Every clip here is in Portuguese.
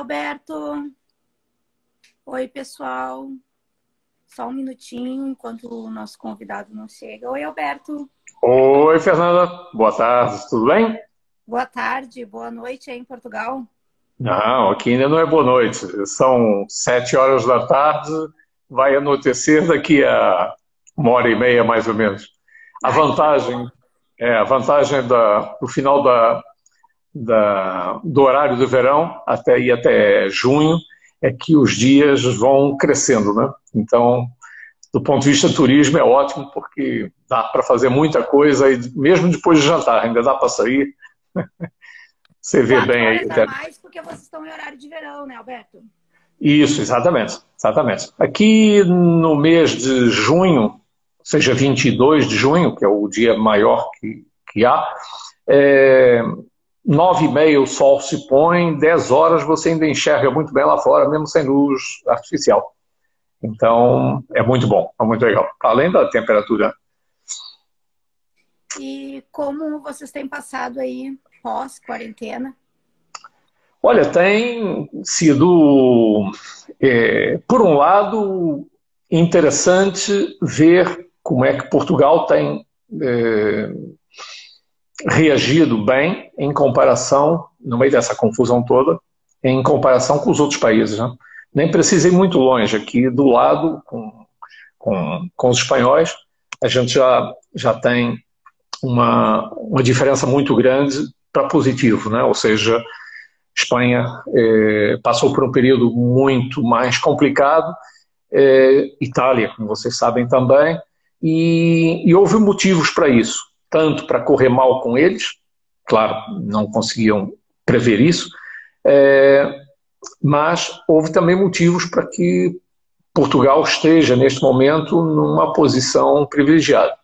Alberto. Oi, pessoal. Só um minutinho enquanto o nosso convidado não chega. Oi, Alberto. Oi, Fernanda. Boa tarde, tudo bem? Boa tarde, boa noite aí em Portugal. Não, aqui ainda não é boa noite. São 7 horas da tarde, vai anoitecer daqui a 1 hora e meia, mais ou menos. A Ai, vantagem, do final do horário do verão até junho é que os dias vão crescendo, né? Então, do ponto de vista do turismo, é ótimo, porque dá para fazer muita coisa, e mesmo depois de jantar, ainda dá para sair. Você vê quatro bem aí. horas a mais porque vocês estão em horário de verão, né, Alberto? Isso, exatamente, exatamente. Aqui no mês de junho, ou seja, 22 de junho, que é o dia maior que há, 9h30 o sol se põe, 10 horas você ainda enxerga muito bem lá fora, mesmo sem luz artificial. Então, é muito bom, é muito legal. Além da temperatura. E como vocês têm passado aí pós-quarentena? Olha, tem sido, por um lado, interessante ver como é que Portugal tem reagido bem em comparação, no meio dessa confusão toda, em comparação com os outros países, né? Nem precisei ir muito longe, aqui do lado, com os espanhóis, a gente já tem uma diferença muito grande para positivo, né? Ou seja, Espanha passou por um período muito mais complicado, Itália, como vocês sabem também, e houve motivos para isso, tanto para correr mal com eles, claro, não conseguiam prever isso, mas houve também motivos para que Portugal esteja, neste momento, numa posição privilegiada.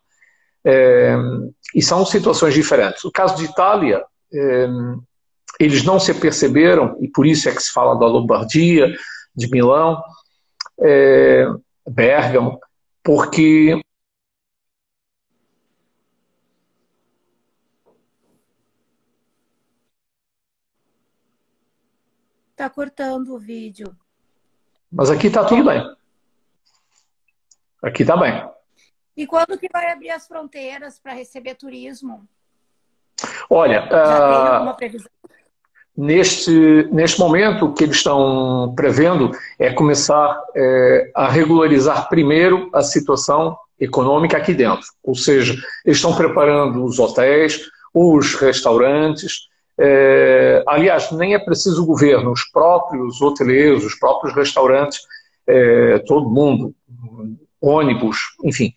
E são situações diferentes. O caso de Itália, eles não se aperceberam, e por isso é que se fala da Lombardia, de Milão, Bérgamo, porque Tá cortando o vídeo. mas aqui está tudo bem. Aqui está bem. E quando que vai abrir as fronteiras para receber turismo? Olha, Já tem alguma previsão? neste momento, o que eles estão prevendo é começar a regularizar primeiro a situação econômica aqui dentro. Ou seja, eles estão preparando os hotéis, os restaurantes. Aliás, nem é preciso o governo, os próprios hoteleiros, os próprios restaurantes, todo mundo, ônibus, enfim,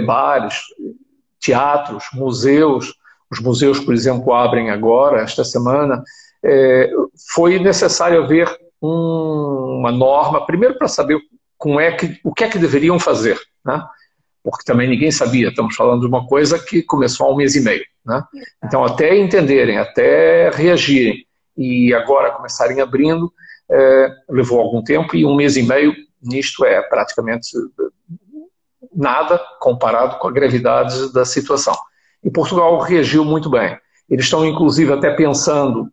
bares, teatros, museus. Os museus, por exemplo, abrem agora, esta semana. Foi necessário haver uma norma, primeiro para saber o que é que deveriam fazer, né? Porque também ninguém sabia, estamos falando de uma coisa que começou há 1 mês e meio, né? Então, até entenderem, até reagirem e agora começarem abrindo, levou algum tempo, e 1 mês e meio nisto é praticamente nada comparado com a gravidade da situação. E Portugal reagiu muito bem. Eles estão, inclusive, até pensando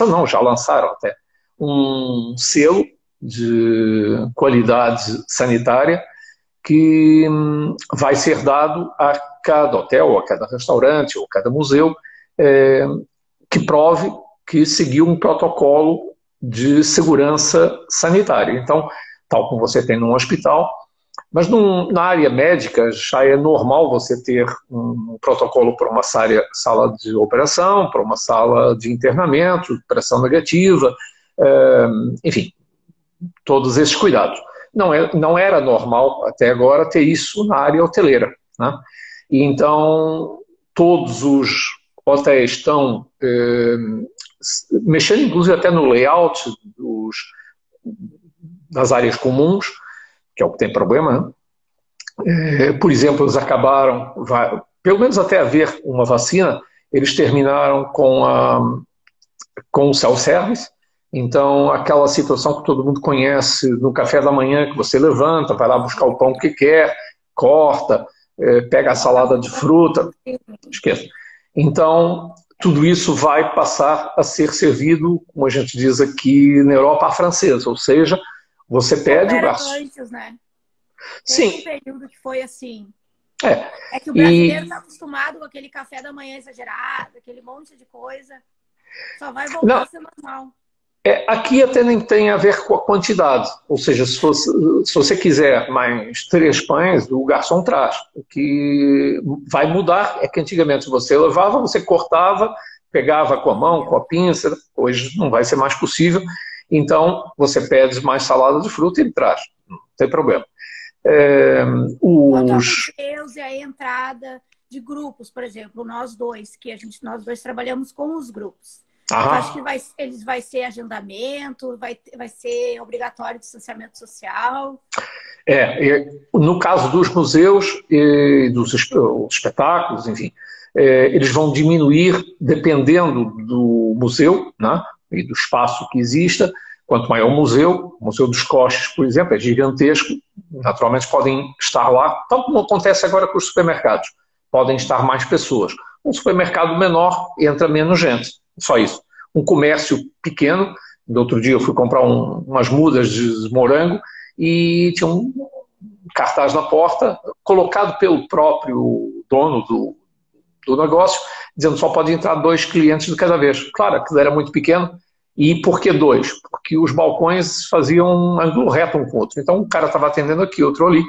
não, já lançaram até, um selo de qualidade sanitária que vai ser dado a cada hotel, a cada restaurante, ou a cada museu, que prove que seguiu um protocolo de segurança sanitária. Então, tal como você tem num hospital, mas na área médica já é normal você ter um protocolo para uma sala de operação, para uma sala de internamento, de pressão negativa, enfim, todos esses cuidados. Não era normal até agora ter isso na área hoteleira, né? E então todos os hotéis estão mexendo, inclusive até no layout das áreas comuns, que é o que tem problema, né? Por exemplo, eles acabaram, pelo menos até haver uma vacina, eles terminaram com o self-service. Então, aquela situação que todo mundo conhece no café da manhã, que você levanta, vai lá buscar o pão que quer, corta, pega a salada de fruta, esqueça. Então, tudo isso vai passar a ser servido, como a gente diz aqui na Europa, à francesa, ou seja, você pede o garçom. Antes, né? Sim. Tem um período que foi assim. É, É que o brasileiro está acostumado com aquele café da manhã exagerado, aquele monte de coisa. Só vai voltar a ser normal. Aqui até nem tem a ver com a quantidade. Ou seja, se você quiser mais 3 pães, o garçom traz. O que vai mudar é que antigamente você levava, você cortava, pegava com a mão, com a pinça. Hoje não vai ser mais possível. Então, você pede mais salada de fruta e ele traz. Não tem problema. Quanto aos museus e a entrada de grupos, por exemplo, nós dois trabalhamos com os grupos. Acho que eles vai ser agendamento, vai ser obrigatório distanciamento social. No caso dos museus e dos espetáculos, enfim, eles vão diminuir dependendo do museu, né, e do espaço que exista. Quanto maior o Museu dos Coches, por exemplo, é gigantesco, naturalmente podem estar lá, tal como acontece agora com os supermercados, podem estar mais pessoas. Um supermercado menor entra menos gente, só isso. Um comércio pequeno, do outro dia eu fui comprar umas mudas de morango e tinha um cartaz na porta, colocado pelo próprio dono do negócio, dizendo que só pode entrar 2 clientes de cada vez. Claro, aquilo era muito pequeno. E por que 2? Porque os balcões faziam um ângulo reto um com o outro. Então, um cara estava atendendo aqui, outro ali.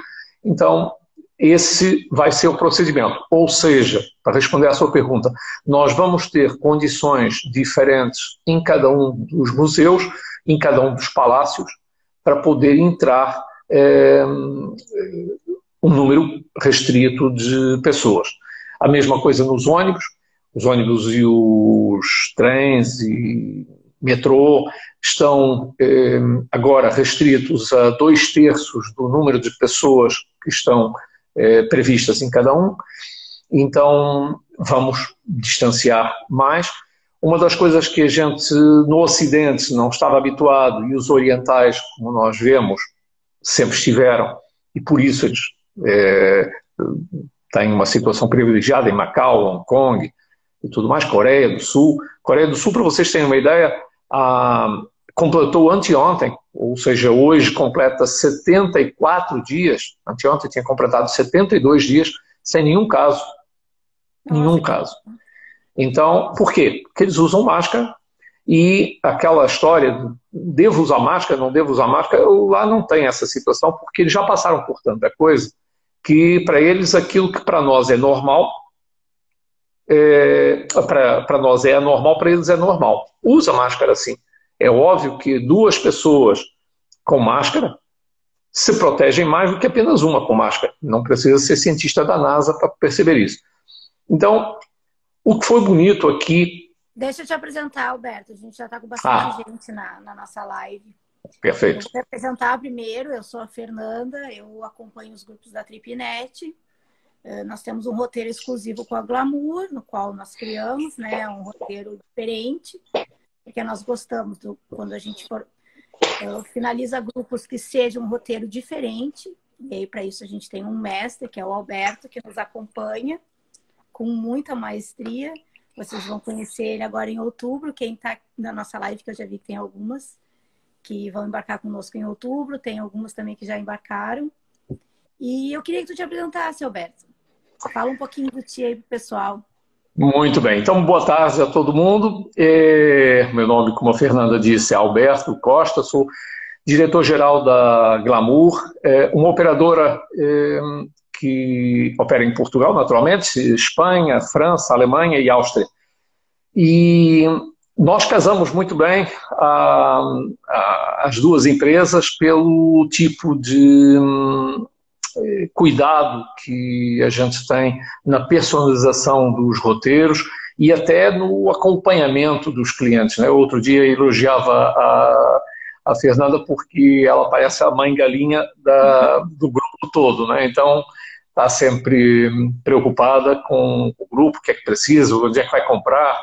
Então, esse vai ser o procedimento. Ou seja, para responder à sua pergunta, nós vamos ter condições diferentes em cada um dos museus, em cada um dos palácios, para poder entrar um número restrito de pessoas. A mesma coisa nos ônibus. Os ônibus e os trens e metrô estão agora restritos a 2/3 do número de pessoas que estão previstas em cada um. Então vamos distanciar mais. Uma das coisas que a gente no Ocidente não estava habituado, e os orientais, como nós vemos, sempre estiveram, e por isso eles têm uma situação privilegiada em Macau, Hong Kong e tudo mais, Coreia do Sul. Coreia do Sul, para vocês terem uma ideia, completou anteontem, ou seja, hoje completa 74 dias, anteontem tinha completado 72 dias, sem nenhum caso. Nenhum caso. Então, por quê? Porque eles usam máscara, e aquela história, devo usar máscara, não devo usar máscara, lá não tem essa situação, porque eles já passaram por tanta coisa, que para eles aquilo que para nós é normal, para nós é anormal, para eles é normal. Usa máscara sim. É óbvio que 2 pessoas com máscara se protegem mais do que apenas uma com máscara. Não precisa ser cientista da NASA para perceber isso. Então, o que foi bonito aqui... Deixa eu te apresentar, Alberto. A gente já está com bastante gente na nossa live. Perfeito. Eu vou te apresentar primeiro. Eu sou a Fernanda, eu acompanho os grupos da TripNet. Nós temos um roteiro exclusivo com a Glamour, no qual nós criamos, né, um roteiro diferente, porque nós gostamos, quando a gente finaliza grupos que sejam um roteiro diferente, e aí para isso a gente tem um mestre, que é o Alberto, que nos acompanha com muita maestria. Vocês vão conhecer ele agora em outubro, quem está na nossa live, que eu já vi que tem algumas que vão embarcar conosco em outubro, tem algumas também que já embarcaram. E eu queria que tu te apresentasse, Alberto. Fala um pouquinho do ti aí pro pessoal. Muito bem. Então, boa tarde a todo mundo. Meu nome, como a Fernanda disse, é Alberto Costa. Sou diretor-geral da Glamour, uma operadora que opera em Portugal, naturalmente, Espanha, França, Alemanha e Áustria. E nós casamos muito bem as 2 empresas pelo tipo de cuidado que a gente tem na personalização dos roteiros e até no acompanhamento dos clientes, né? Outro dia eu elogiava a Fernanda porque ela parece a mãe galinha do grupo todo, né? Então está sempre preocupada com o grupo, o que é que precisa, onde é que vai comprar,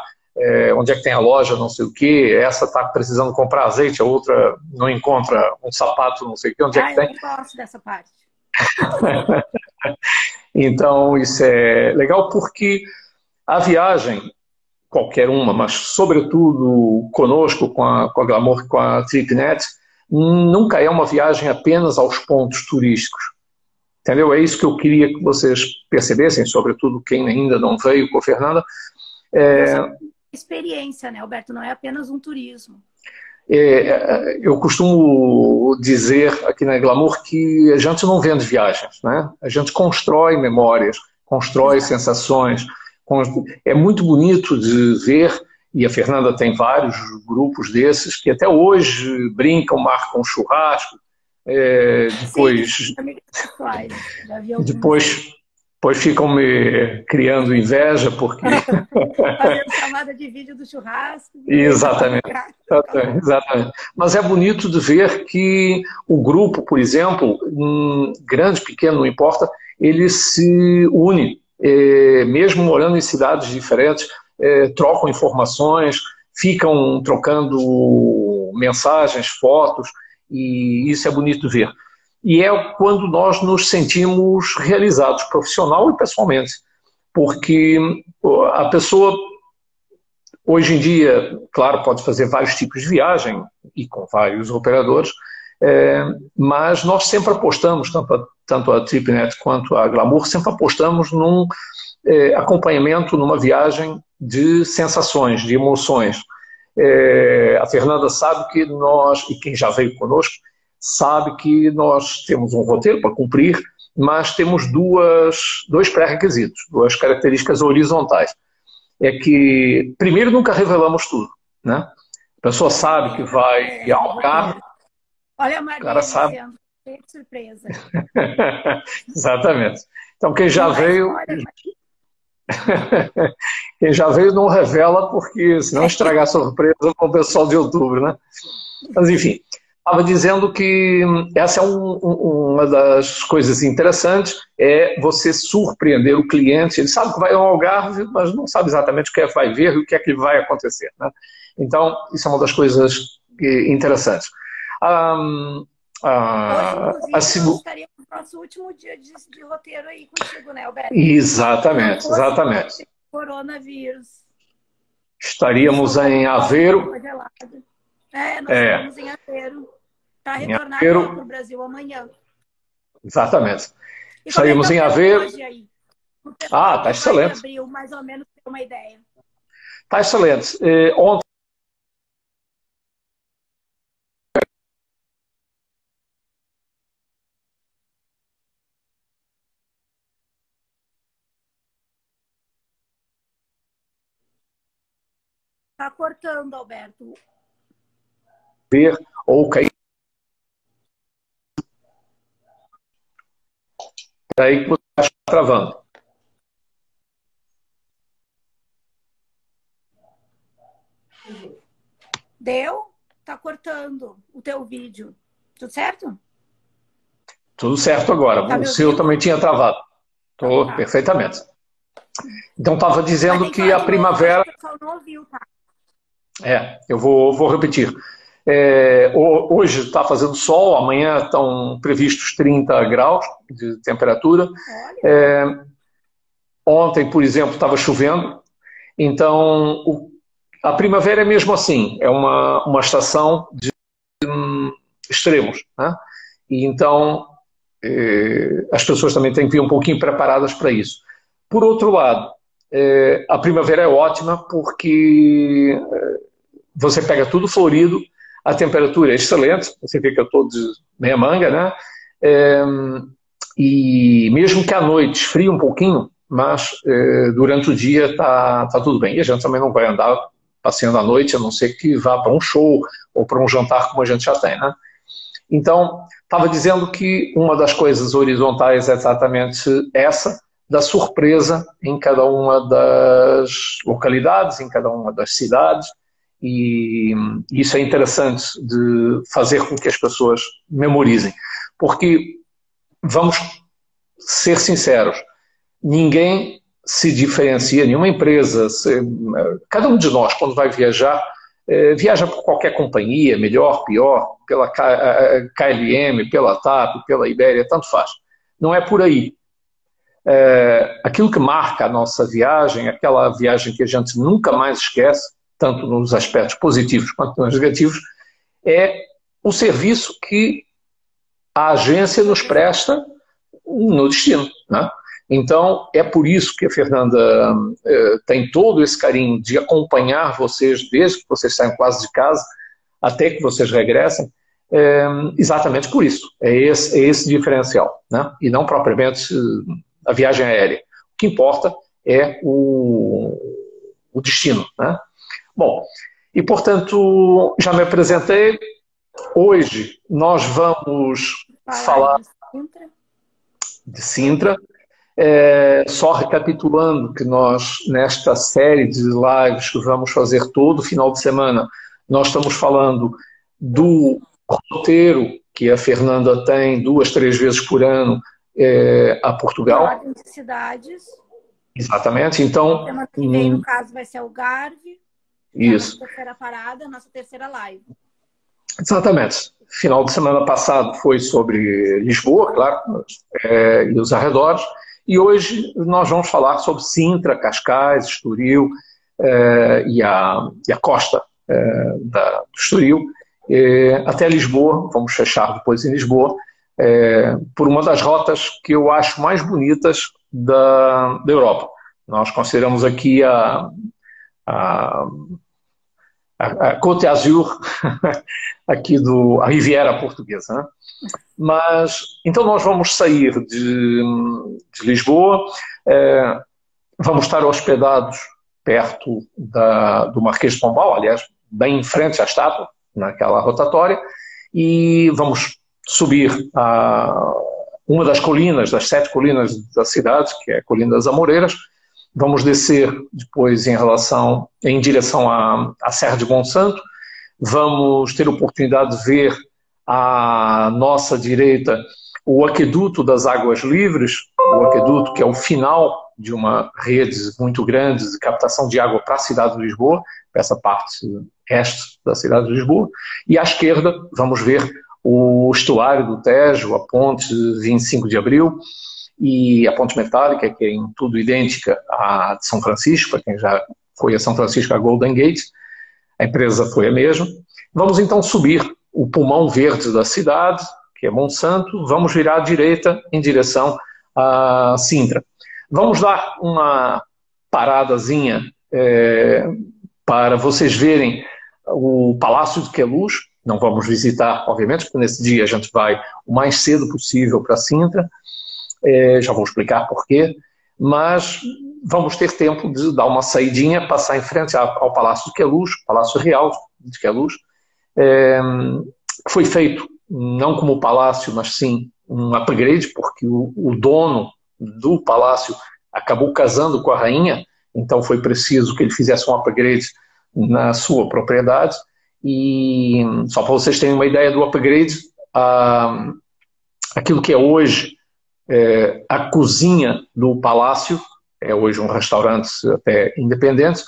onde é que tem a loja, não sei o quê. Essa está precisando comprar azeite, a outra não encontra um sapato, não sei o quê, onde é que tem. Eu gosto dessa parte. Então, isso é legal porque a viagem qualquer uma, mas sobretudo conosco, com a Glamour, com a TripNet, nunca é uma viagem apenas aos pontos turísticos. Entendeu? É isso que eu queria que vocês percebessem, sobretudo quem ainda não veio com a Fernanda. Experiência, né, Alberto? Não é apenas um turismo. Eu costumo dizer aqui na Glamour que a gente não vende viagens, né? A gente constrói memórias, constrói sensações. É muito bonito de ver, e a Fernanda tem vários grupos desses, que até hoje brincam, marcam churrasco, depois ficam me criando inveja, porque... Fazendo chamada de vídeo do churrasco. Exatamente. Mas é bonito de ver que o grupo, por exemplo, grande, pequeno, não importa, ele se une, mesmo morando em cidades diferentes, trocam informações, ficam trocando mensagens, fotos, e isso é bonito de ver. E é quando nós nos sentimos realizados profissional e pessoalmente, porque a pessoa, hoje em dia, claro, pode fazer vários tipos de viagem e com vários operadores, mas nós sempre apostamos, tanto a TripNet quanto a Glamour, sempre apostamos num acompanhamento, numa viagem de sensações, de emoções. A Fernanda sabe que nós, e quem já veio conosco, sabe que nós temos um roteiro para cumprir, mas temos dois pré-requisitos, duas características horizontais. É que, primeiro, nunca revelamos tudo, né? A pessoa sabe que vai ao Algarve. Olha a Maria sabe. Que surpresa. Exatamente. Então, quem já veio... Quem já veio não revela, porque senão estragar a surpresa com o pessoal de outubro, né? Mas, enfim, estava dizendo que essa é uma das coisas interessantes, é você surpreender o cliente. Ele sabe que vai ao Algarve, mas não sabe exatamente o que é que vai ver e o que é que vai acontecer, né? Então, isso é uma das coisas interessantes. Hoje, inclusive, eu estaria no nosso último dia de roteiro aí contigo, né, Alberto? Exatamente. Coronavírus. Estaríamos em Aveiro. Nós estamos em Aveiro. Para retornar para o Brasil amanhã. Exatamente. E estaríamos em Aveiro. Está excelente. Abril, mais ou menos, ter uma ideia. Está excelente. Ontem está cortando, Alberto. Ver ou cair. É aí que você está travando. Deu? Está cortando o teu vídeo. Tudo certo? Tudo certo agora. Tá, o seu também tinha travado. Estou perfeitamente. Então, estava dizendo que a primavera... Não ouviu, tá? Eu vou repetir. Hoje está fazendo sol, amanhã estão previstos 30 graus de temperatura. Ontem, por exemplo, estava chovendo. Então, a primavera é mesmo assim, é uma estação de extremos, né? E então as pessoas também têm que vir um pouquinho preparadas para isso. Por outro lado, a primavera é ótima porque você pega tudo florido, a temperatura é excelente, você vê que eu estou de meia manga, né? E mesmo que à noite esfrie um pouquinho, mas durante o dia está tudo bem. E a gente também não vai andar passeando à noite, a não ser que vá para um show ou para um jantar como a gente já tem, né? Então, estava dizendo que uma das coisas horizontais é exatamente essa, da surpresa em cada uma das localidades, em cada uma das cidades, e isso é interessante de fazer com que as pessoas memorizem. Porque, vamos ser sinceros, ninguém se diferencia, nenhuma empresa, cada um de nós, quando vai viajar, viaja por qualquer companhia, melhor, pior, pela KLM, pela TAP, pela Ibéria, tanto faz. Não é por aí. aquilo que marca a nossa viagem, aquela viagem que a gente nunca mais esquece, tanto nos aspectos positivos quanto nos negativos, é o serviço que a agência nos presta no destino, né? Então, é por isso que a Fernanda tem todo esse carinho de acompanhar vocês, desde que vocês saem quase de casa, até que vocês regressem, exatamente por isso. É esse diferencial, né? E não propriamente a viagem aérea. O que importa é o destino, né? Bom, e portanto, já me apresentei. Hoje nós vamos falar de Sintra. Só recapitulando que nós, nesta série de lives que vamos fazer todo final de semana, nós estamos falando do roteiro que a Fernanda tem 2, 3 vezes por ano a Portugal. Ordem de cidades. Exatamente. Então, semana que vem, no caso, vai ser Algarve. Isso. Nossa terceira parada, nossa terceira live. Exatamente. Final de semana passado foi sobre Lisboa, claro, e os arredores. E hoje nós vamos falar sobre Sintra, Cascais, Estoril e a costa do Estoril até Lisboa. Vamos fechar depois em Lisboa por uma das rotas que eu acho mais bonitas da Europa. Nós consideramos aqui a Côte d'Azur, aqui a Riviera Portuguesa, né? Mas, então nós vamos sair de Lisboa, vamos estar hospedados perto do Marquês de Pombal, aliás, bem em frente à estátua, naquela rotatória, e vamos subir a uma das colinas, das 7 colinas da cidade, que é a Colina das Amoreiras. Vamos descer depois em direção à Serra de Monsanto. Vamos ter a oportunidade de ver à nossa direita o Aqueduto das Águas Livres, o aqueduto que é o final de uma rede muito grande de captação de água para a cidade de Lisboa, para essa parte este da cidade de Lisboa. E à esquerda vamos ver o estuário do Tejo, a ponte 25 de Abril, e a ponte metálica, que é em tudo idêntica à de São Francisco, para quem já foi a São Francisco, a Golden Gate, a empresa foi a mesma. Vamos então subir o pulmão verde da cidade, que é Monsanto, vamos virar à direita em direção a Sintra. Vamos dar uma paradazinha para vocês verem o Palácio de Queluz. Não vamos visitar, obviamente, porque nesse dia a gente vai o mais cedo possível para Sintra. Já vou explicar porquê, mas vamos ter tempo de dar uma saidinha, passar em frente ao Palácio de Queluz, Palácio Real de Queluz, que foi feito não como palácio, mas sim um upgrade, porque o dono do palácio acabou casando com a rainha, então foi preciso que ele fizesse um upgrade na sua propriedade. E só para vocês terem uma ideia do upgrade, aquilo que é hoje a cozinha do palácio, é hoje um restaurante até independente,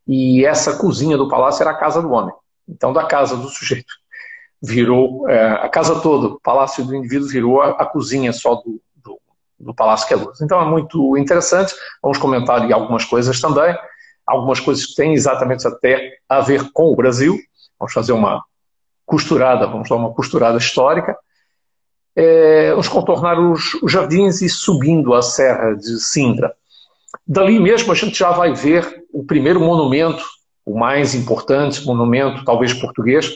e essa cozinha do palácio era a casa do homem. Então, da casa do sujeito virou, a casa toda, o palácio do indivíduo virou a cozinha só do Palácio Queluz. Então é muito interessante, vamos comentar ali algumas coisas também, algumas coisas que têm exatamente até a ver com o Brasil, vamos fazer uma costurada, vamos dar uma costurada histórica, vamos contornar os jardins e subindo a Serra de Sintra. Dali mesmo a gente já vai ver o primeiro monumento, o mais importante monumento, talvez português,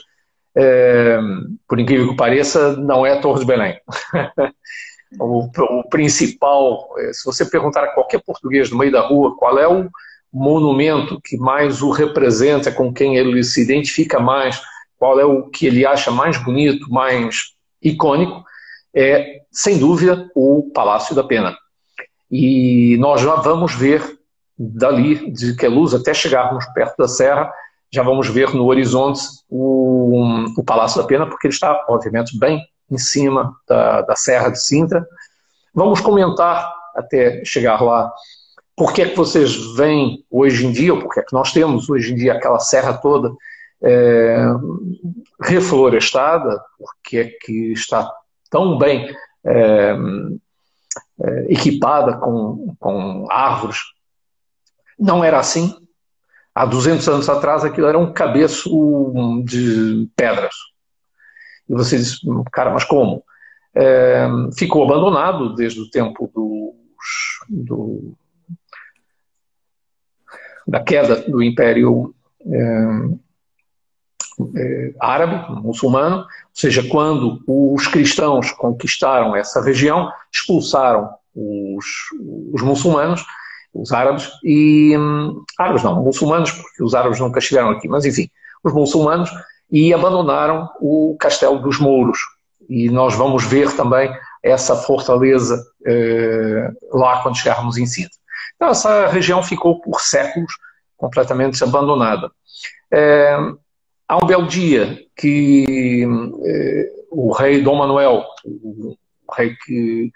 por incrível que pareça, não é a Torre de Belém. O principal, se você perguntar a qualquer português no meio da rua qual é o monumento que mais o representa, com quem ele se identifica mais, qual é o que ele acha mais bonito, mais icônico, é, sem dúvida, o Palácio da Pena. E nós já vamos ver dali, de Queluz, até chegarmos perto da serra, já vamos ver no horizonte o Palácio da Pena, porque ele está, obviamente, bem em cima da Serra de Sintra. Vamos comentar, até chegar lá, por que é que vocês veem hoje em dia, ou por que é que nós temos hoje em dia aquela serra toda reflorestada, por que é que está tão bem equipada com árvores. Não era assim. Há 200 anos atrás aquilo era um cabeço de pedras. E você diz, cara, mas como? Ficou abandonado desde o tempo da queda do Império Árabe, muçulmano, ou seja, quando os cristãos conquistaram essa região, expulsaram os muçulmanos, os árabes, árabes não, muçulmanos, porque os árabes nunca estiveram aqui, mas enfim, os muçulmanos, e abandonaram o Castelo dos Mouros. E nós vamos ver também essa fortaleza lá quando chegarmos em Sintra. Então, essa região ficou por séculos completamente abandonada. Há um belo dia que o rei Dom Manuel, o rei que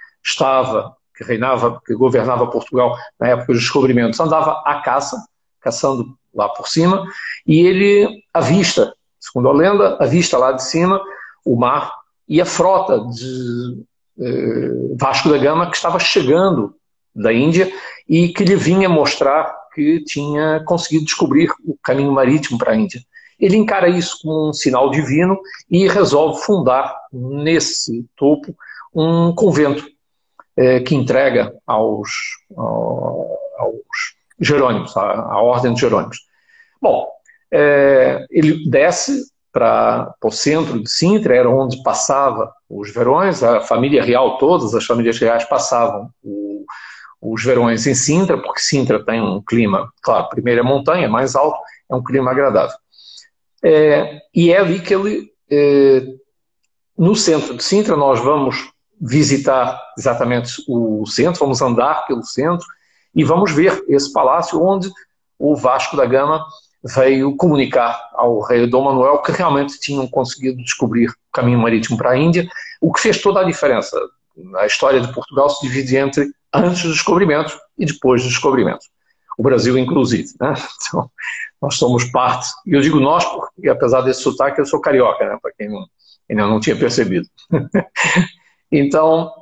reinava, que governava Portugal na época dos descobrimentos, andava à caça, caçando lá por cima, e ele avista, segundo a lenda, avista lá de cima o mar e a frota de Vasco da Gama que estava chegando da Índia e que lhe vinha mostrar que tinha conseguido descobrir o caminho marítimo para a Índia. Ele encara isso como um sinal divino e resolve fundar nesse topo um convento que entrega aos Jerônimos, à Ordem de Jerônimos. Bom, ele desce para o centro de Sintra, era onde passava os verões, a família real, todas as famílias reais passavam os verões em Sintra, porque Sintra tem um clima, claro, primeiro é montanha, mais alto, é um clima agradável. E é ali que ele, no centro de Sintra, nós vamos visitar exatamente o centro, vamos andar pelo centro e vamos ver esse palácio onde o Vasco da Gama veio comunicar ao rei Dom Manuel que realmente tinham conseguido descobrir o caminho marítimo para a Índia, o que fez toda a diferença. A história de Portugal se divide entre antes dos descobrimentos e depois dos descobrimentos. O Brasil, inclusive, né? Então, nós somos parte, e eu digo nós porque, apesar desse sotaque, eu sou carioca, né? Para quem ainda não tinha percebido. Então,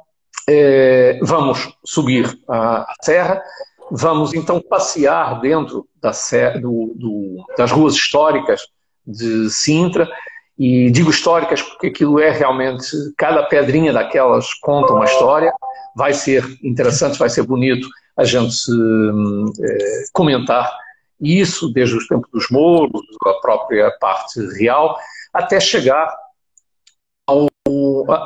vamos subir a serra, vamos então passear dentro das ruas históricas de Sintra, e digo históricas porque aquilo é realmente, cada pedrinha daquelas conta uma história, vai ser interessante, vai ser bonito a gente comentar isso desde os tempos dos mouros, a própria parte real, até chegar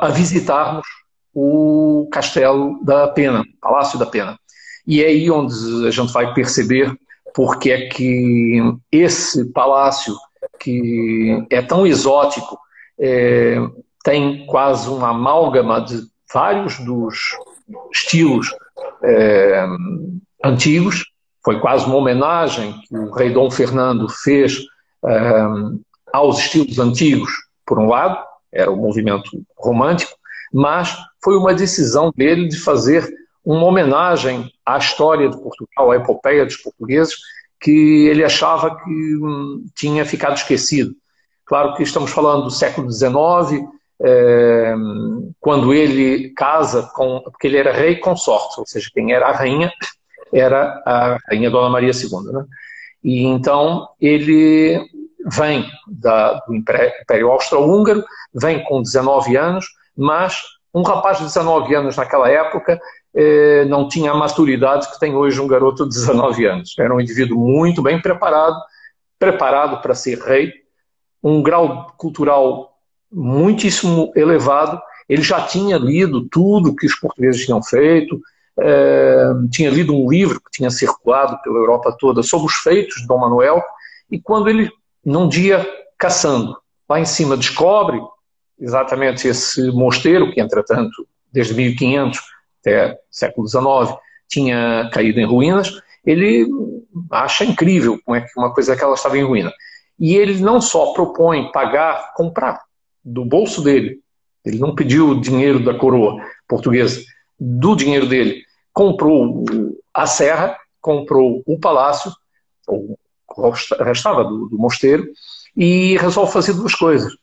a visitarmos o Castelo da Pena, Palácio da Pena. E é aí onde a gente vai perceber porque é que esse palácio, que é tão exótico, tem quase uma amálgama de vários dos estilos antigos. Foi quase uma homenagem que o rei Dom Fernando fez aos estilos antigos, por um lado, era o movimento romântico, mas foi uma decisão dele de fazer uma homenagem à história de Portugal, à epopeia dos portugueses, que ele achava que tinha ficado esquecido. Claro que estamos falando do século XIX, quando ele casa porque ele era rei consorte, ou seja, quem era a rainha era a rainha Dona Maria II, né? E então ele vem do Império Austro-Húngaro, vem com 19 anos, mas um rapaz de 19 anos naquela época não tinha a maturidade que tem hoje um garoto de 19 anos. Era um indivíduo muito bem preparado para ser rei, um grau cultural muitíssimo elevado. Ele já tinha lido tudo que os portugueses tinham feito, tinha lido um livro que tinha circulado pela Europa toda sobre os feitos de Dom Manuel, e quando ele, num dia caçando, lá em cima descobre exatamente esse mosteiro, que entretanto, desde 1500 até século XIX, tinha caído em ruínas, ele acha incrível como é que uma coisa daquela estava em ruína. E ele não só propõe comprar do bolso dele, ele não pediu o dinheiro da coroa portuguesa, do dinheiro dele, comprou a serra, comprou o palácio, o que restava do mosteiro, e resolve fazer duas coisas.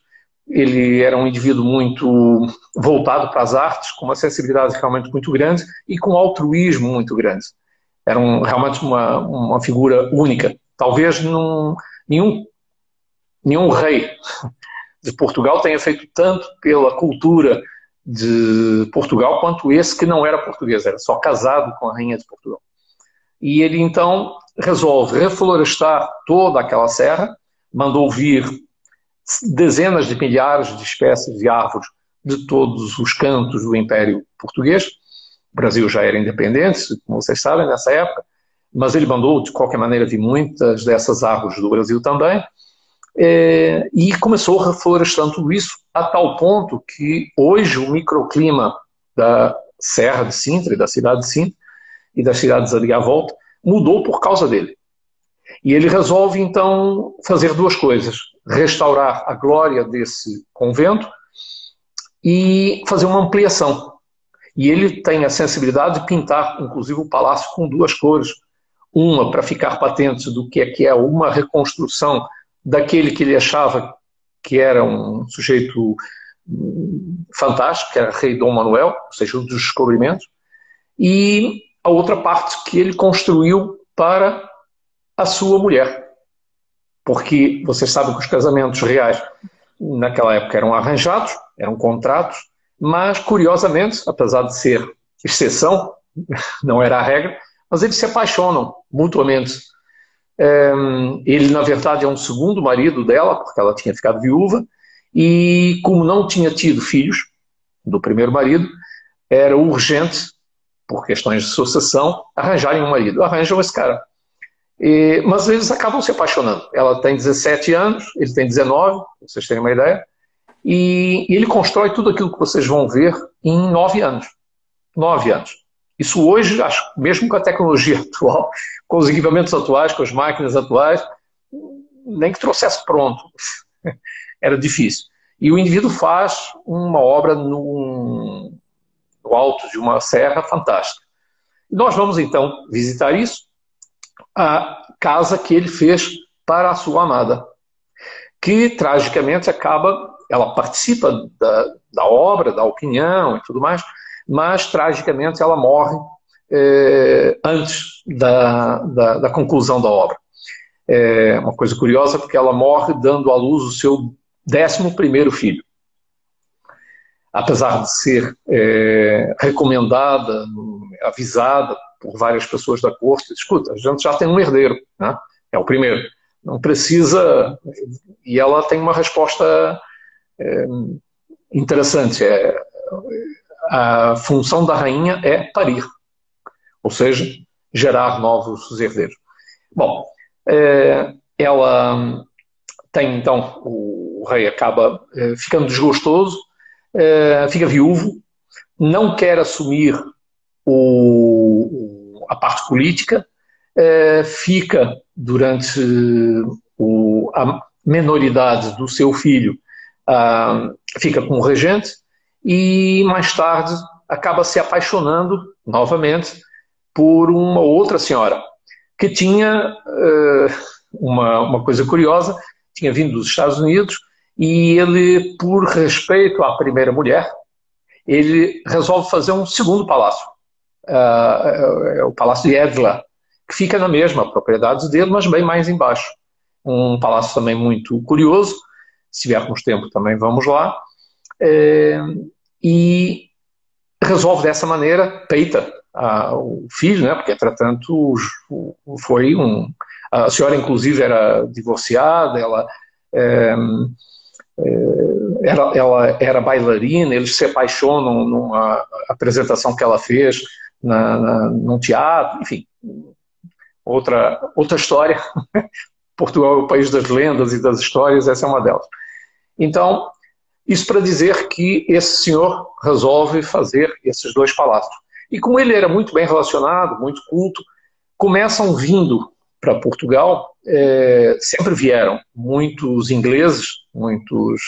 ele era um indivíduo muito voltado para as artes, com uma sensibilidade realmente muito grande e com um altruísmo muito grande. Era realmente uma figura única. Talvez nenhum rei de Portugal tenha feito tanto pela cultura de Portugal quanto esse que não era português, era só casado com a rainha de Portugal. E ele então resolve reflorestar toda aquela serra, mandou vir dezenas de milhares de espécies de árvores de todos os cantos do Império Português. O Brasil já era independente, como vocês sabem, nessa época, mas ele mandou, de qualquer maneira, vir muitas dessas árvores do Brasil também, e começou reflorestando tudo isso a tal ponto que hoje o microclima da Serra de Sintra e da cidade de Sintra e das cidades ali à volta mudou por causa dele. E ele resolve, então, fazer duas coisas. Restaurar a glória desse convento e fazer uma ampliação. E ele tem a sensibilidade de pintar, inclusive, o palácio com duas cores. Uma para ficar patente do que é uma reconstrução daquele que ele achava que era um sujeito fantástico, que era rei Dom Manuel, ou seja, um dos descobrimentos, e a outra parte que ele construiu para a sua mulher. Porque vocês sabem que os casamentos reais naquela época eram arranjados, eram contratos, mas curiosamente, apesar de ser exceção, não era a regra, mas eles se apaixonam mutuamente. Ele, na verdade, é um segundo marido dela, porque ela tinha ficado viúva, e como não tinha tido filhos do primeiro marido, era urgente, por questões de sucessão, arranjarem um marido. Arranjam esse cara. Mas eles acabam se apaixonando. Ela tem 17 anos, ele tem 19, para vocês terem uma ideia, e ele constrói tudo aquilo que vocês vão ver em 9 anos. 9 anos. Isso hoje, acho, mesmo com a tecnologia atual, com os equipamentos atuais, com as máquinas atuais, nem que trouxesse pronto. Era difícil. E o indivíduo faz uma obra no alto de uma serra fantástica. Nós vamos, então, visitar isso, a casa que ele fez para a sua amada, que, tragicamente, ela participa da obra, da opinião e tudo mais, mas, tragicamente, ela morre antes da conclusão da obra. É uma coisa curiosa, porque ela morre dando à luz o seu 11º filho. Apesar de ser recomendada, avisada por várias pessoas da corte, escuta, a gente já tem um herdeiro, né? É o primeiro, não precisa... E ela tem uma resposta interessante, a função da rainha é parir, ou seja, gerar novos herdeiros. Bom, ela tem, então, o rei acaba ficando desgostoso, fica viúvo, não quer assumir a parte política, fica durante a menoridade do seu filho, fica com o regente e mais tarde acaba se apaixonando novamente por uma outra senhora que tinha uma coisa curiosa, tinha vindo dos Estados Unidos e ele, por respeito à primeira mulher, ele resolve fazer um segundo palácio. O Palácio de Edla, que fica na mesma propriedade dele, mas bem mais embaixo. Um palácio também muito curioso, se tivermos tempo também vamos lá, e resolve dessa maneira, peita o filho, né, porque entretanto foi a senhora inclusive era divorciada, ela era bailarina, eles se apaixonam numa apresentação que ela fez num teatro, enfim, outra história. Portugal é o país das lendas e das histórias, essa é uma delas. Então, isso para dizer que esse senhor resolve fazer esses dois palácios. E como ele era muito bem relacionado, muito culto, começam vindo para Portugal, sempre vieram muitos ingleses, muitos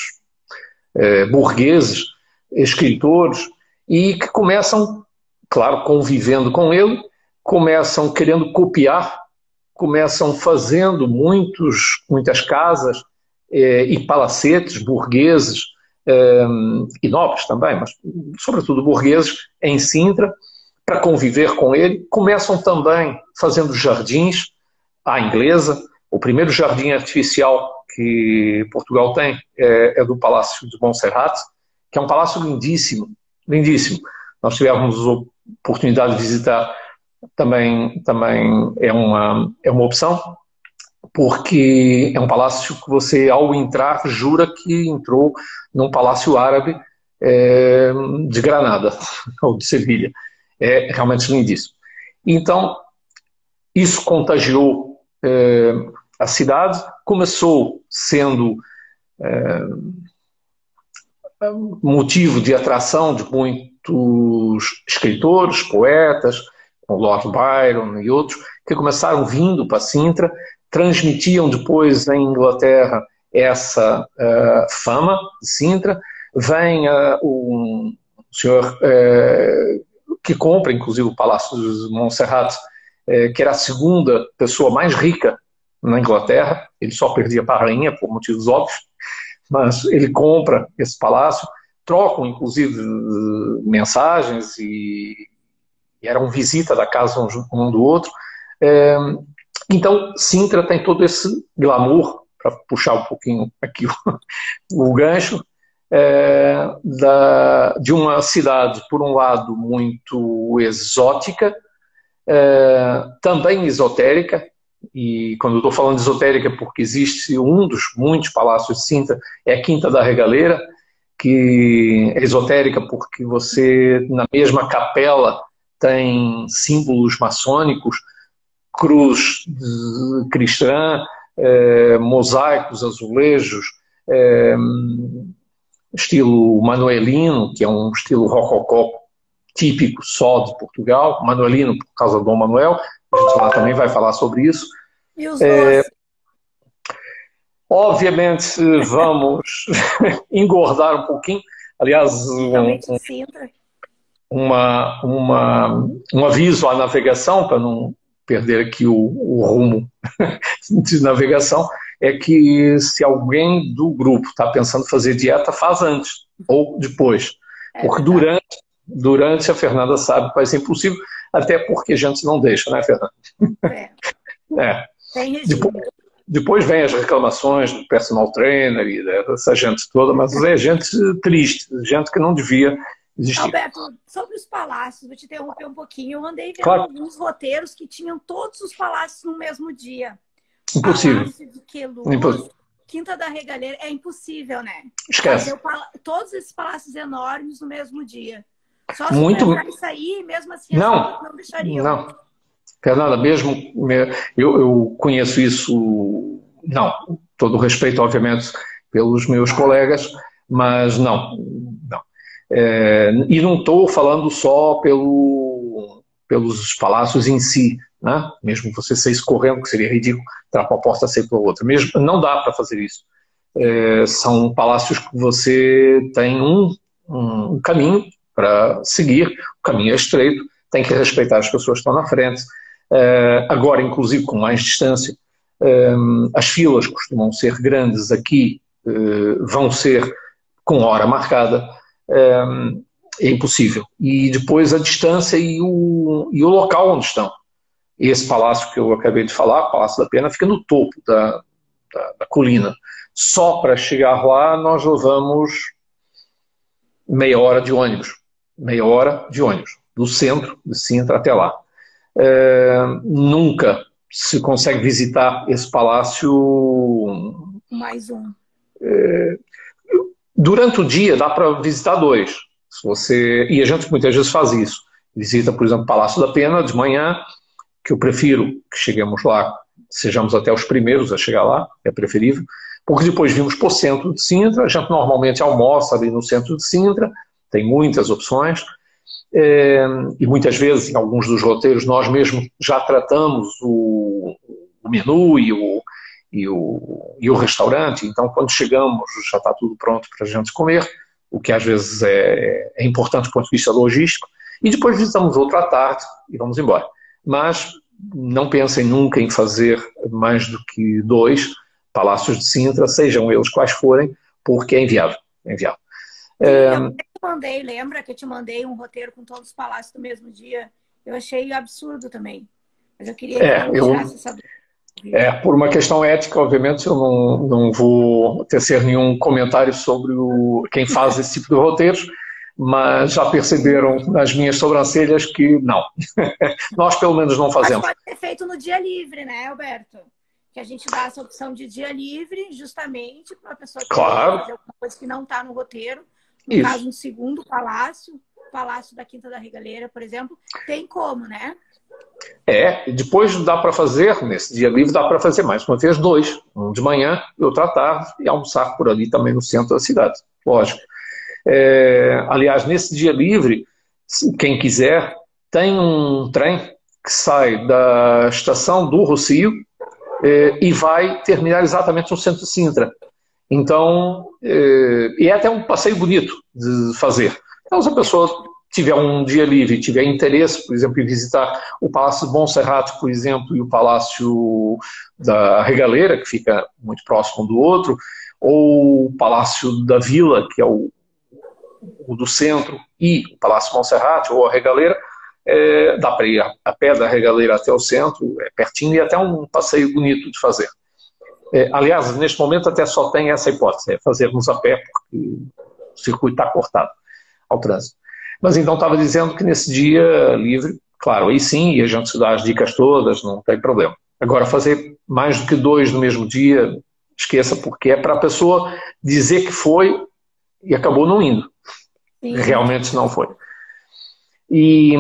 burgueses, escritores, e que começam, claro, convivendo com ele, começam querendo copiar, começam fazendo muitas casas e palacetes burgueses, e nobres também, mas sobretudo burgueses, em Sintra, para conviver com ele. Começam também fazendo jardins à inglesa. O primeiro jardim artificial que Portugal tem é do Palácio de Montserrat, que é um palácio lindíssimo, lindíssimo. Nós tivemos a oportunidade de visitar, também é uma opção, porque é um palácio que você, ao entrar, jura que entrou num palácio árabe de Granada, ou de Sevilha. É realmente lindíssimo. Então, isso contagiou a cidade. Começou sendo motivo de atração de muitos escritores, poetas, como Lord Byron e outros, que começaram vindo para Sintra, transmitiam depois em Inglaterra essa fama de Sintra. Vem um senhor que compra, inclusive, o Palácio de Montserrat, que era a segunda pessoa mais rica na Inglaterra. Ele só perdia para a rainha, por motivos óbvios, mas ele compra esse palácio. Trocam, inclusive, mensagens e eram visita da casa um do outro. Então, Sintra tem todo esse glamour, para puxar um pouquinho aqui o gancho, de uma cidade, por um lado, muito exótica, também esotérica. E quando eu estou falando de esotérica, porque existe um dos muitos palácios de Sintra, é a Quinta da Regaleira, que é esotérica porque você, na mesma capela, tem símbolos maçônicos, cruz cristã, mosaicos, azulejos, estilo manuelino, que é um estilo rococó típico só de Portugal. Manuelino por causa do Dom Manuel, a gente lá também vai falar sobre isso. E os doces? Obviamente vamos engordar um pouquinho. Aliás, um aviso à navegação, para não perder aqui o rumo de navegação, é que se alguém do grupo está pensando fazer dieta, faz antes ou depois. Porque durante a Fernanda sabe que vai ser impossível, até porque a gente não deixa, né, Fernanda? Depois vem as reclamações do personal trainer e dessa gente toda, mas é gente triste, gente que não devia existir. Alberto, sobre os palácios, vou te interromper um pouquinho. Eu andei vendo alguns roteiros que tinham todos os palácios no mesmo dia. Impossível. Palácio de Queluz, Quinta da Regaleira, é impossível, né? Esquece. Todos esses palácios enormes no mesmo dia. Só se isso aí, mesmo assim, não deixariam. Não. Fernanda, mesmo eu conheço isso, não, todo o respeito, obviamente, pelos meus colegas, mas não. E não estou falando só pelos palácios em si, né? Mesmo que você saísse correndo, que seria ridículo, entrar para uma porta e sair pela outra. Mesmo, não dá para fazer isso. São palácios que você tem um caminho para seguir, o caminho é estreito, tem que respeitar as pessoas que estão na frente. Agora, inclusive, com mais distância, as filas costumam ser grandes aqui, vão ser com hora marcada, é impossível. E depois a distância e o local onde estão. Esse palácio que eu acabei de falar, o Palácio da Pena, fica no topo da colina. Só para chegar lá nós levamos meia hora de ônibus. Do centro de Sintra até lá. Nunca se consegue visitar esse palácio. Mais um. Durante o dia dá para visitar 2. E a gente muitas vezes faz isso. Visita, por exemplo, o Palácio da Pena de manhã, que eu prefiro que cheguemos lá, sejamos até os primeiros a chegar lá, é preferível, porque depois vimos para o centro de Sintra. A gente normalmente almoça ali no centro de Sintra, tem muitas opções. E muitas vezes, em alguns dos roteiros, nós mesmos já tratamos o menu e o restaurante. Então, quando chegamos, já está tudo pronto para a gente comer, o que às vezes é importante do ponto de vista logístico. E depois visitamos outro à tarde e vamos embora. Mas não pensem nunca em fazer mais do que 2 palácios de Sintra, sejam eles quais forem, porque é inviável. É inviável. Eu te mandei, lembra que eu te mandei um roteiro com todos os palácios do mesmo dia? Eu achei absurdo também. Mas eu queria que tu tirasse essa dúvida. Por uma questão ética, obviamente, eu não vou tecer nenhum comentário sobre quem faz esse tipo de roteiros, mas já perceberam nas minhas sobrancelhas que não. Nós, pelo menos, não fazemos. Mas pode ser feito no dia livre, né, Alberto? Que a gente dá essa opção de dia livre justamente para a pessoa que claro. fazer alguma coisa que não está no roteiro. No caso, um segundo palácio, o Palácio da Quinta da Regaleira, por exemplo, tem como, né? Depois dá para fazer, nesse dia livre, dá para fazer mais uma vez 2. Um de manhã e outro à tarde, e almoçar por ali também no centro da cidade, lógico. Aliás, nesse dia livre, quem quiser, tem um trem que sai da estação do Rossio e vai terminar exatamente no centro de Sintra. Então, e é até um passeio bonito de fazer. Então, se a pessoa tiver um dia livre, tiver interesse, por exemplo, em visitar o Palácio de Monserrate, por exemplo, e o Palácio da Regaleira, que fica muito próximo um do outro, ou o Palácio da Vila, que é o do centro, e o Palácio de Monserrate, ou a Regaleira, dá para ir a pé da Regaleira até o centro, é pertinho, e até um passeio bonito de fazer. Aliás, neste momento até só tem essa hipótese, fazermos a pé, porque o circuito está cortado ao trânsito. Mas então estava dizendo que nesse dia livre, claro, aí sim, e a gente se dá as dicas todas, não tem problema. Agora, fazer mais do que 2 no mesmo dia, esqueça, porque é para a pessoa dizer que foi e acabou não indo. Sim. Realmente não foi. E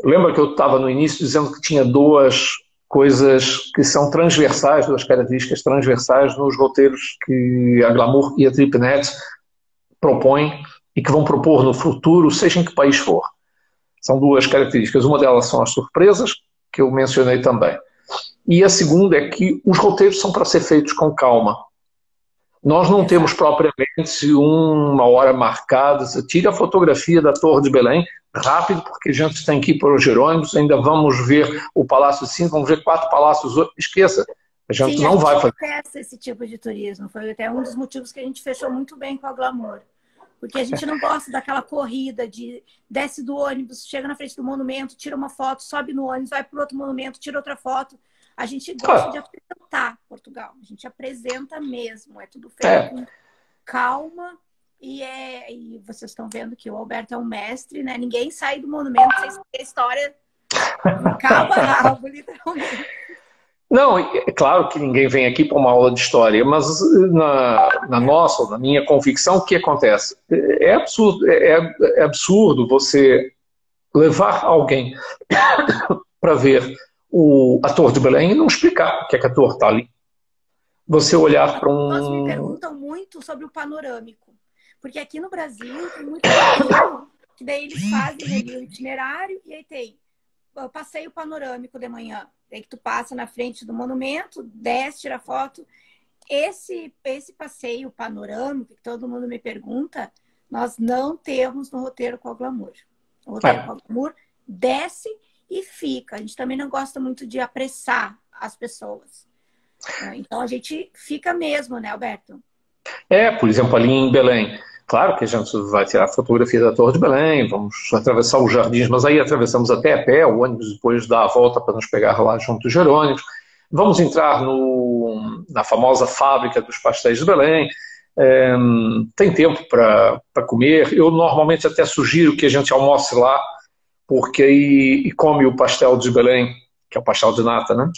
lembra que eu estava no início dizendo que tinha 2 coisas que são transversais, 2 características transversais nos roteiros que a Glamour e a TripNet propõem e que vão propor no futuro, seja em que país for. São 2 características. Uma delas são as surpresas, que eu mencionei também. E a segunda é que os roteiros são para ser feitos com calma. Nós não temos propriamente uma hora marcada. Tira a fotografia da Torre de Belém rápido, porque a gente tem que ir para os Jerônimos, ainda vamos ver o Palácio 5, vamos ver 4 palácios. Esqueça, a gente não vai fazer. A gente esse tipo de turismo. Foi até um dos motivos que a gente fechou muito bem com a Glamour. Porque a gente não gosta daquela corrida de desce do ônibus, chega na frente do monumento, tira uma foto, sobe no ônibus, vai para o outro monumento, tira outra foto. A gente gosta de apresentar Portugal. A gente apresenta mesmo. É tudo feito com calma. E vocês estão vendo que o Alberto é um mestre, né? Ninguém sai do monumento sem saber a história de cabo a rabo, literalmente. Não, é claro que ninguém vem aqui para uma aula de história, mas na nossa, na minha convicção, o que acontece? É absurdo você levar alguém para ver a Torre de Belém e não explicar o que é que a torre está ali. Você olhar para um... Nós me perguntam muito sobre o panorâmico, porque aqui no Brasil tem muito roteiro, que daí eles fazem ali o itinerário e aí tem passeio panorâmico de manhã. Aí que tu passa na frente do monumento, desce, tira foto. Esse passeio panorâmico, que todo mundo me pergunta, nós não temos no roteiro com a Glamour. O roteiro com a Glamour desce e fica. A gente também não gosta muito de apressar as pessoas. Então a gente fica mesmo, né, Alberto? Por exemplo, ali em Belém. Claro que a gente vai tirar a fotografia da Torre de Belém, vamos atravessar os jardins, mas aí atravessamos até a pé, o ônibus depois dá a volta para nos pegar lá junto dos Jerônimos. Vamos entrar na famosa fábrica dos pastéis de Belém. Tem tempo para comer. Eu normalmente até sugiro que a gente almoce lá, porque aí come o pastel de Belém, que é o pastel de nata, né?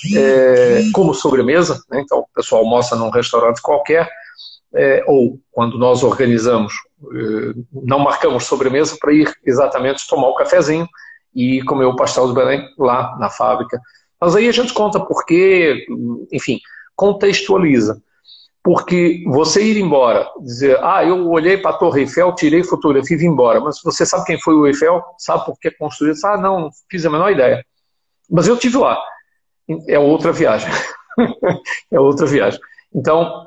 Como sobremesa, né? Então o pessoal almoça num restaurante qualquer. Ou quando nós organizamos, não marcamos sobremesa para ir exatamente tomar o cafezinho e comer o pastel de Belém lá na fábrica. Mas aí a gente conta porque, enfim, contextualiza. Porque você ir embora, dizer, eu olhei para a Torre Eiffel, tirei fotografia e vim embora, mas você sabe quem foi o Eiffel? Sabe por que construiu? Não fiz a menor ideia. Mas eu estive lá. É outra viagem. É outra viagem. Então,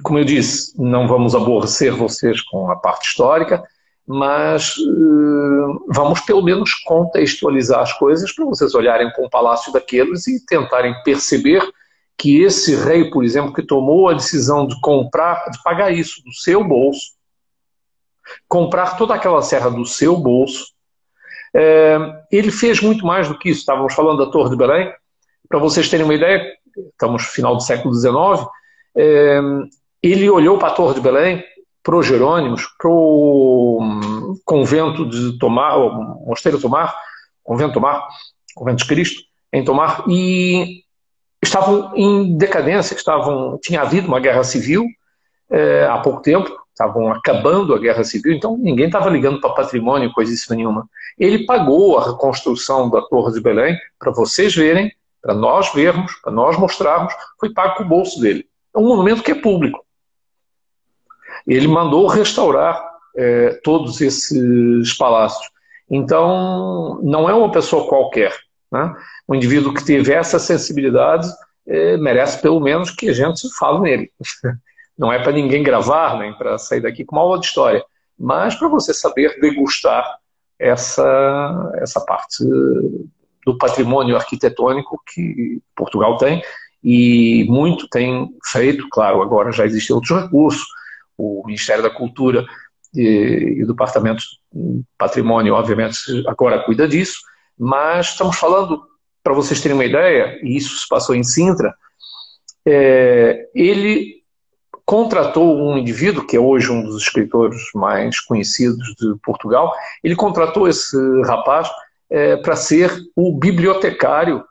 como eu disse, não vamos aborrecer vocês com a parte histórica, mas vamos pelo menos contextualizar as coisas para vocês olharem para um palácio daqueles e tentarem perceber que esse rei, por exemplo, que tomou a decisão de comprar, de pagar isso do seu bolso, comprar toda aquela serra do seu bolso, ele fez muito mais do que isso. Estávamos falando da Torre de Belém, para vocês terem uma ideia, estamos no final do século XIX, ele olhou para a Torre de Belém, para os Jerônimos, para o convento de Tomar, o Mosteiro Tomar, convento Tomar, convento de Cristo, em Tomar, e estavam em decadência, tinha havido uma guerra civil há pouco tempo, estavam acabando a guerra civil, então ninguém estava ligando para patrimônio, coisíssima nenhuma. Ele pagou a reconstrução da Torre de Belém, para vocês verem, para nós vermos, para nós mostrarmos, foi pago com o bolso dele. É um monumento que é público. Ele mandou restaurar todos esses palácios. Então, não é uma pessoa qualquer, né? Um indivíduo que teve essa sensibilidade merece pelo menos que a gente fale nele. Não é para ninguém gravar, nem para sair daqui com uma aula de história, mas para você saber degustar essa parte do patrimônio arquitetônico que Portugal tem, e muito tem feito. Claro, agora já existem outros recursos, o Ministério da Cultura e o Departamento de Patrimônio, obviamente, agora cuida disso, mas estamos falando, para vocês terem uma ideia, e isso se passou em Sintra, ele contratou um indivíduo, que é hoje um dos escritores mais conhecidos de Portugal, ele contratou esse rapaz para ser o bibliotecário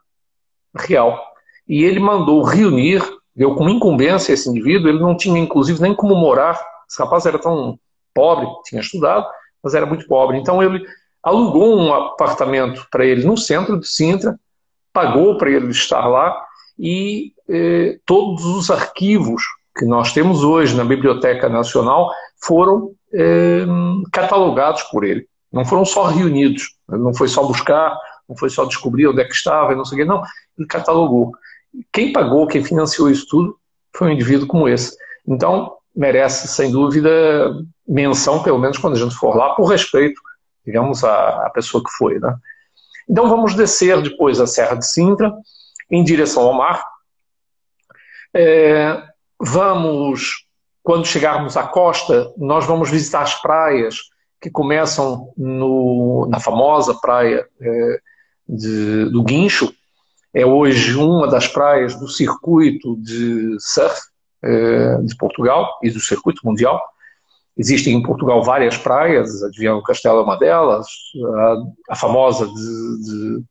real. E ele mandou reunir, deu como incumbência esse indivíduo, ele não tinha inclusive nem como morar, esse rapaz era tão pobre, tinha estudado, mas era muito pobre. Então ele alugou um apartamento para ele no centro de Sintra, pagou para ele estar lá, e todos os arquivos que nós temos hoje na Biblioteca Nacional foram catalogados por ele. Não foram só reunidos, não foi só buscar, não foi só descobrir onde é que estava, não sei o quê, não, ele catalogou. Quem pagou, quem financiou isso tudo, foi um indivíduo como esse. Então, merece, sem dúvida, menção, pelo menos quando a gente for lá, por respeito, digamos, à pessoa que foi, né? Então, vamos descer depois a Serra de Sintra, em direção ao mar. Quando chegarmos à costa, nós vamos visitar as praias que começam na famosa praia do Guincho. É hoje uma das praias do circuito de surf de Portugal e do circuito mundial. Existem em Portugal várias praias, a de Viana do Castelo é uma delas, a famosa de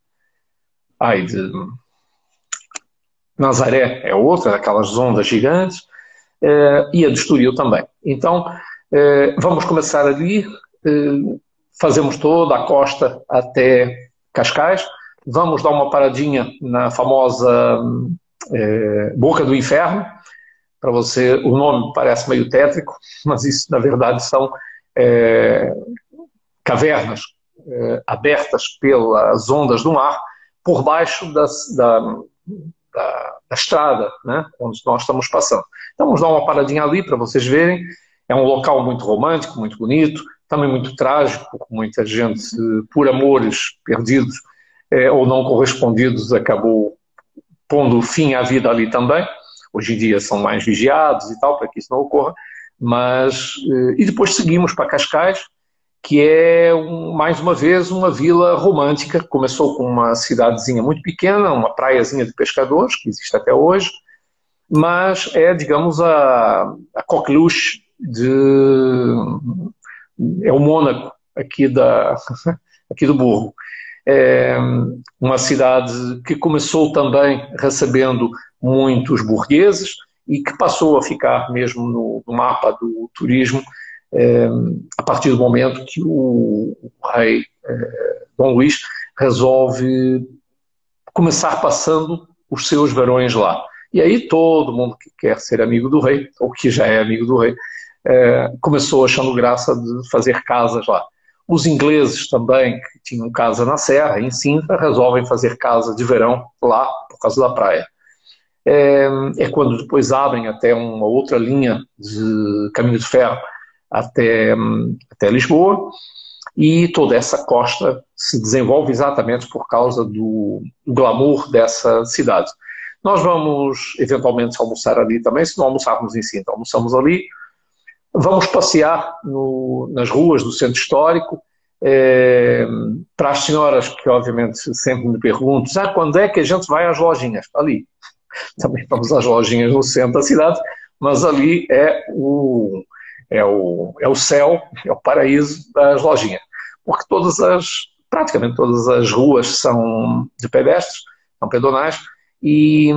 Nazaré é outra, aquelas ondas gigantes, e a de Estoril também. Então, vamos começar ali, fazemos toda a costa até Cascais, vamos dar uma paradinha na famosa Boca do Inferno. Para você, o nome parece meio tétrico, mas isso na verdade são cavernas abertas pelas ondas do mar por baixo da estrada, né, onde nós estamos passando. Então vamos dar uma paradinha ali para vocês verem. É um local muito romântico, muito bonito, também muito trágico, porque muita gente, por amores perdidos ou não correspondidos, acabou pondo fim à vida ali também. Hoje em dia são mais vigiados e tal, para que isso não ocorra. E depois seguimos para Cascais, que é, mais uma vez, uma vila romântica. Começou com uma cidadezinha muito pequena, uma praiazinha de pescadores, que existe até hoje, mas é, digamos, a coqueluche é o Mônaco aqui do Burgo. É uma cidade que começou também recebendo muitos burgueses e que passou a ficar mesmo no mapa do turismo a partir do momento que o rei Dom Luís resolve começar passando os seus verões lá. E aí todo mundo que quer ser amigo do rei, ou que já é amigo do rei, começou achando graça de fazer casas lá. Os ingleses também, que tinham casa na Serra, em Sintra, resolvem fazer casa de verão lá, por causa da praia. É quando depois abrem até uma outra linha de caminho de ferro até Lisboa, e toda essa costa se desenvolve exatamente por causa do glamour dessa cidade. Nós vamos, eventualmente, almoçar ali também. Se não almoçarmos em Sintra, almoçamos ali. Vamos passear nas ruas do centro histórico. Para as senhoras que, obviamente, sempre me perguntam, quando é que a gente vai às lojinhas? Ali. Também vamos às lojinhas no centro da cidade, mas ali é o céu, é o paraíso das lojinhas. Porque praticamente todas as ruas são de pedestres, são pedonais, e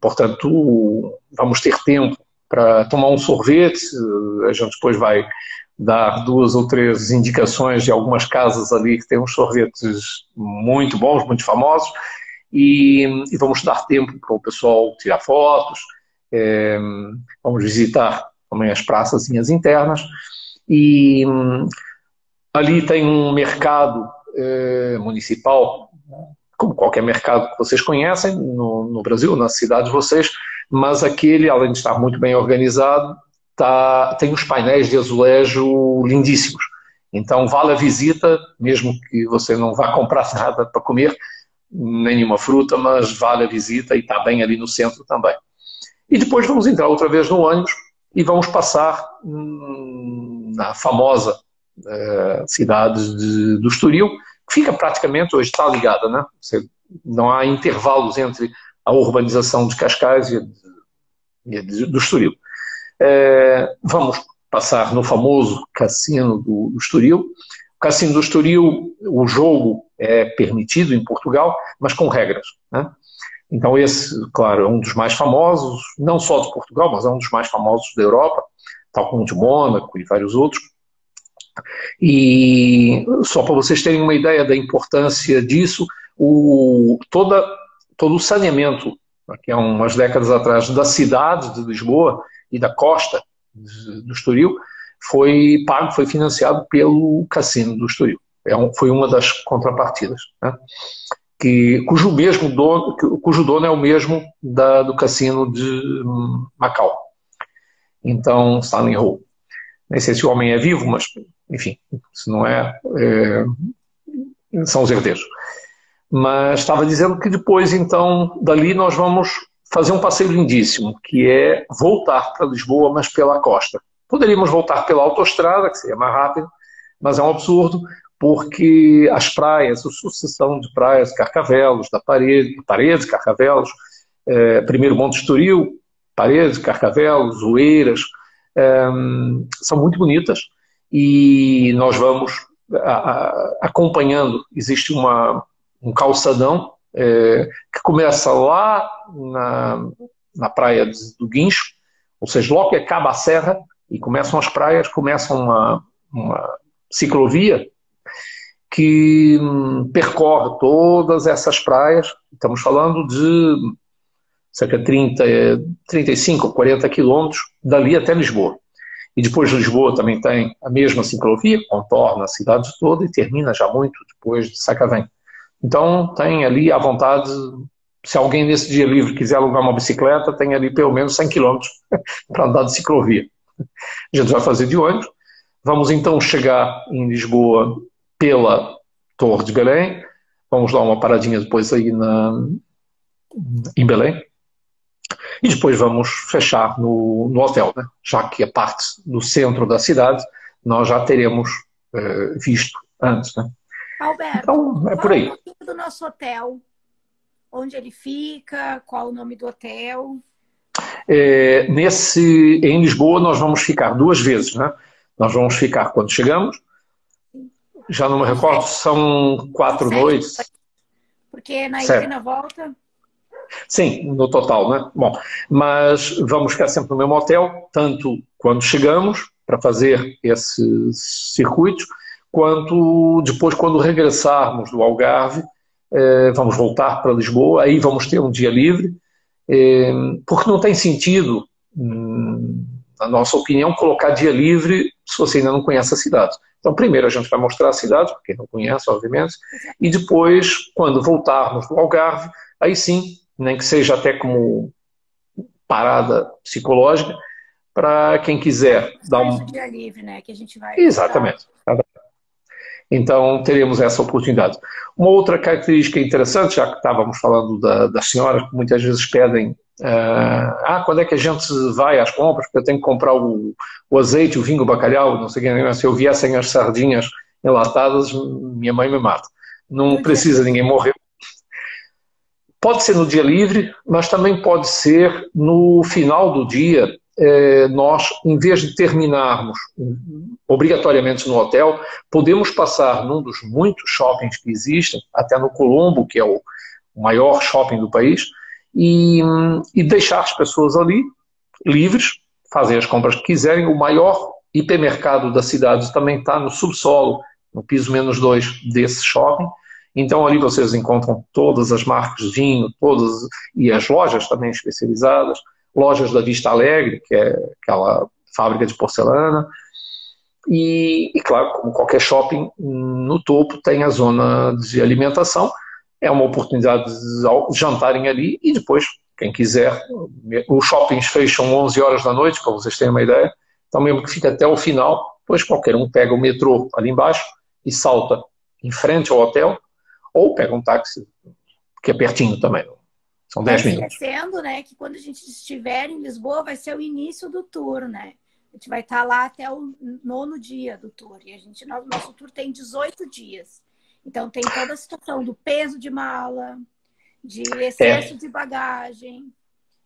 portanto, vamos ter tempo para tomar um sorvete. A gente depois vai dar 2 ou 3 indicações de algumas casas ali que têm uns sorvetes muito bons, muito famosos, e vamos dar tempo para o pessoal tirar fotos, vamos visitar também as praçazinhas internas, e ali tem um mercado municipal, como qualquer mercado que vocês conhecem no Brasil, nas cidades de vocês, mas aquele, além de estar muito bem organizado, tem uns painéis de azulejo lindíssimos. Então vale a visita, mesmo que você não vá comprar nada para comer, nenhuma fruta, mas vale a visita e está bem ali no centro também. E depois vamos entrar outra vez no ônibus e vamos passar na famosa cidade do Estoril, que fica praticamente, hoje está ligada, né? Não há intervalos entre a urbanização de Cascais e do Estoril. Vamos passar no famoso Cassino do Estoril. O Cassino do Estoril, o jogo é permitido em Portugal, mas com regras, né? Então esse, claro, é um dos mais famosos, não só de Portugal, mas é um dos mais famosos da Europa, tal como o de Mônaco e vários outros. E só para vocês terem uma ideia da importância disso, todo o saneamento, que há umas décadas atrás, da cidade de Lisboa e da costa do Estoril, foi financiado pelo Cassino do Estoril. Foi uma das contrapartidas, né? Cujo dono é o mesmo do Cassino de Macau. Então, Stanley Ho. Nem sei se o homem é vivo, mas, enfim, se não são os herdeiros. Mas estava dizendo que depois, então, dali nós vamos fazer um passeio lindíssimo, que é voltar para Lisboa, mas pela costa. Poderíamos voltar pela autoestrada, que seria mais rápido, mas é um absurdo, porque as praias, a sucessão de praias, Carcavelos, da Parede, Carcavelos, primeiro Monte Estoril, Parede, Carcavelos, Oeiras, são muito bonitas, e nós vamos acompanhando. Existe um calçadão que começa lá na praia do Guincho, ou seja, logo que acaba a serra e começam as praias, começa uma ciclovia que percorre todas essas praias. Estamos falando de cerca de 35 ou 40 quilômetros dali até Lisboa. E depois de Lisboa também tem a mesma ciclovia, contorna a cidade toda e termina já muito depois de Sacavém. Então tem ali à vontade, se alguém nesse dia livre quiser alugar uma bicicleta, tem ali pelo menos 100 quilômetros para andar de ciclovia. A gente vai fazer de ônibus. Vamos então chegar em Lisboa pela Torre de Belém. Vamos dar uma paradinha depois aí em Belém. E depois vamos fechar no hotel, né? Já que a parte do centro da cidade nós já teremos visto antes, né? Alberto, então, é por aí. Qual é o nome do nosso hotel? Onde ele fica? Qual o nome do hotel? Em Lisboa nós vamos ficar 2 vezes, né? Nós vamos ficar quando chegamos, já não me recordo, são 4 noites. Porque na ida e na volta... Sim, no total, né? Bom, mas vamos ficar sempre no mesmo hotel, tanto quando chegamos, para fazer esses circuitos, quanto depois, quando regressarmos do Algarve, vamos voltar para Lisboa, aí vamos ter um dia livre, porque não tem sentido, na nossa opinião, colocar dia livre se você ainda não conhece a cidade. Então, primeiro a gente vai mostrar a cidade, para quem não conhece, obviamente, e depois, quando voltarmos do Algarve, aí sim, nem que seja até como parada psicológica, para quem quiser dar dia livre, né? Que a gente vai... Exatamente. Então, teremos essa oportunidade. Uma outra característica interessante, já que estávamos falando das senhoras, que muitas vezes pedem quando é que a gente vai às compras, porque eu tenho que comprar o azeite, o vinho, o bacalhau, não sei o que, se eu viessem as sardinhas enlatadas, minha mãe me mata. Não precisa ninguém morrer. Pode ser no dia livre, mas também pode ser no final do dia. Nós, em vez de terminarmos obrigatoriamente no hotel, podemos passar num dos muitos shoppings que existem, até no Colombo, que é o maior shopping do país, e deixar as pessoas ali livres, fazer as compras que quiserem. O maior hipermercado da cidade também está no subsolo, no piso -2 desse shopping. Então ali vocês encontram todas as marcas de vinho, e as lojas também especializadas, lojas da Vista Alegre, que é aquela fábrica de porcelana, e claro, como qualquer shopping, no topo tem a zona de alimentação. É uma oportunidade de jantarem ali e depois, quem quiser, os shoppings fecham 11 horas da noite, para vocês terem uma ideia, então mesmo que fique até o final, depois qualquer um pega o metrô ali embaixo e salta em frente ao hotel, ou pega um táxi, que é pertinho também, são 10 minutos. Esquecendo, né, que quando a gente estiver em Lisboa vai ser o início do tour, né? A gente vai estar lá até o 9º dia do tour, e nosso tour tem 18 dias. Então, tem toda a situação do peso de mala, de excesso de bagagem,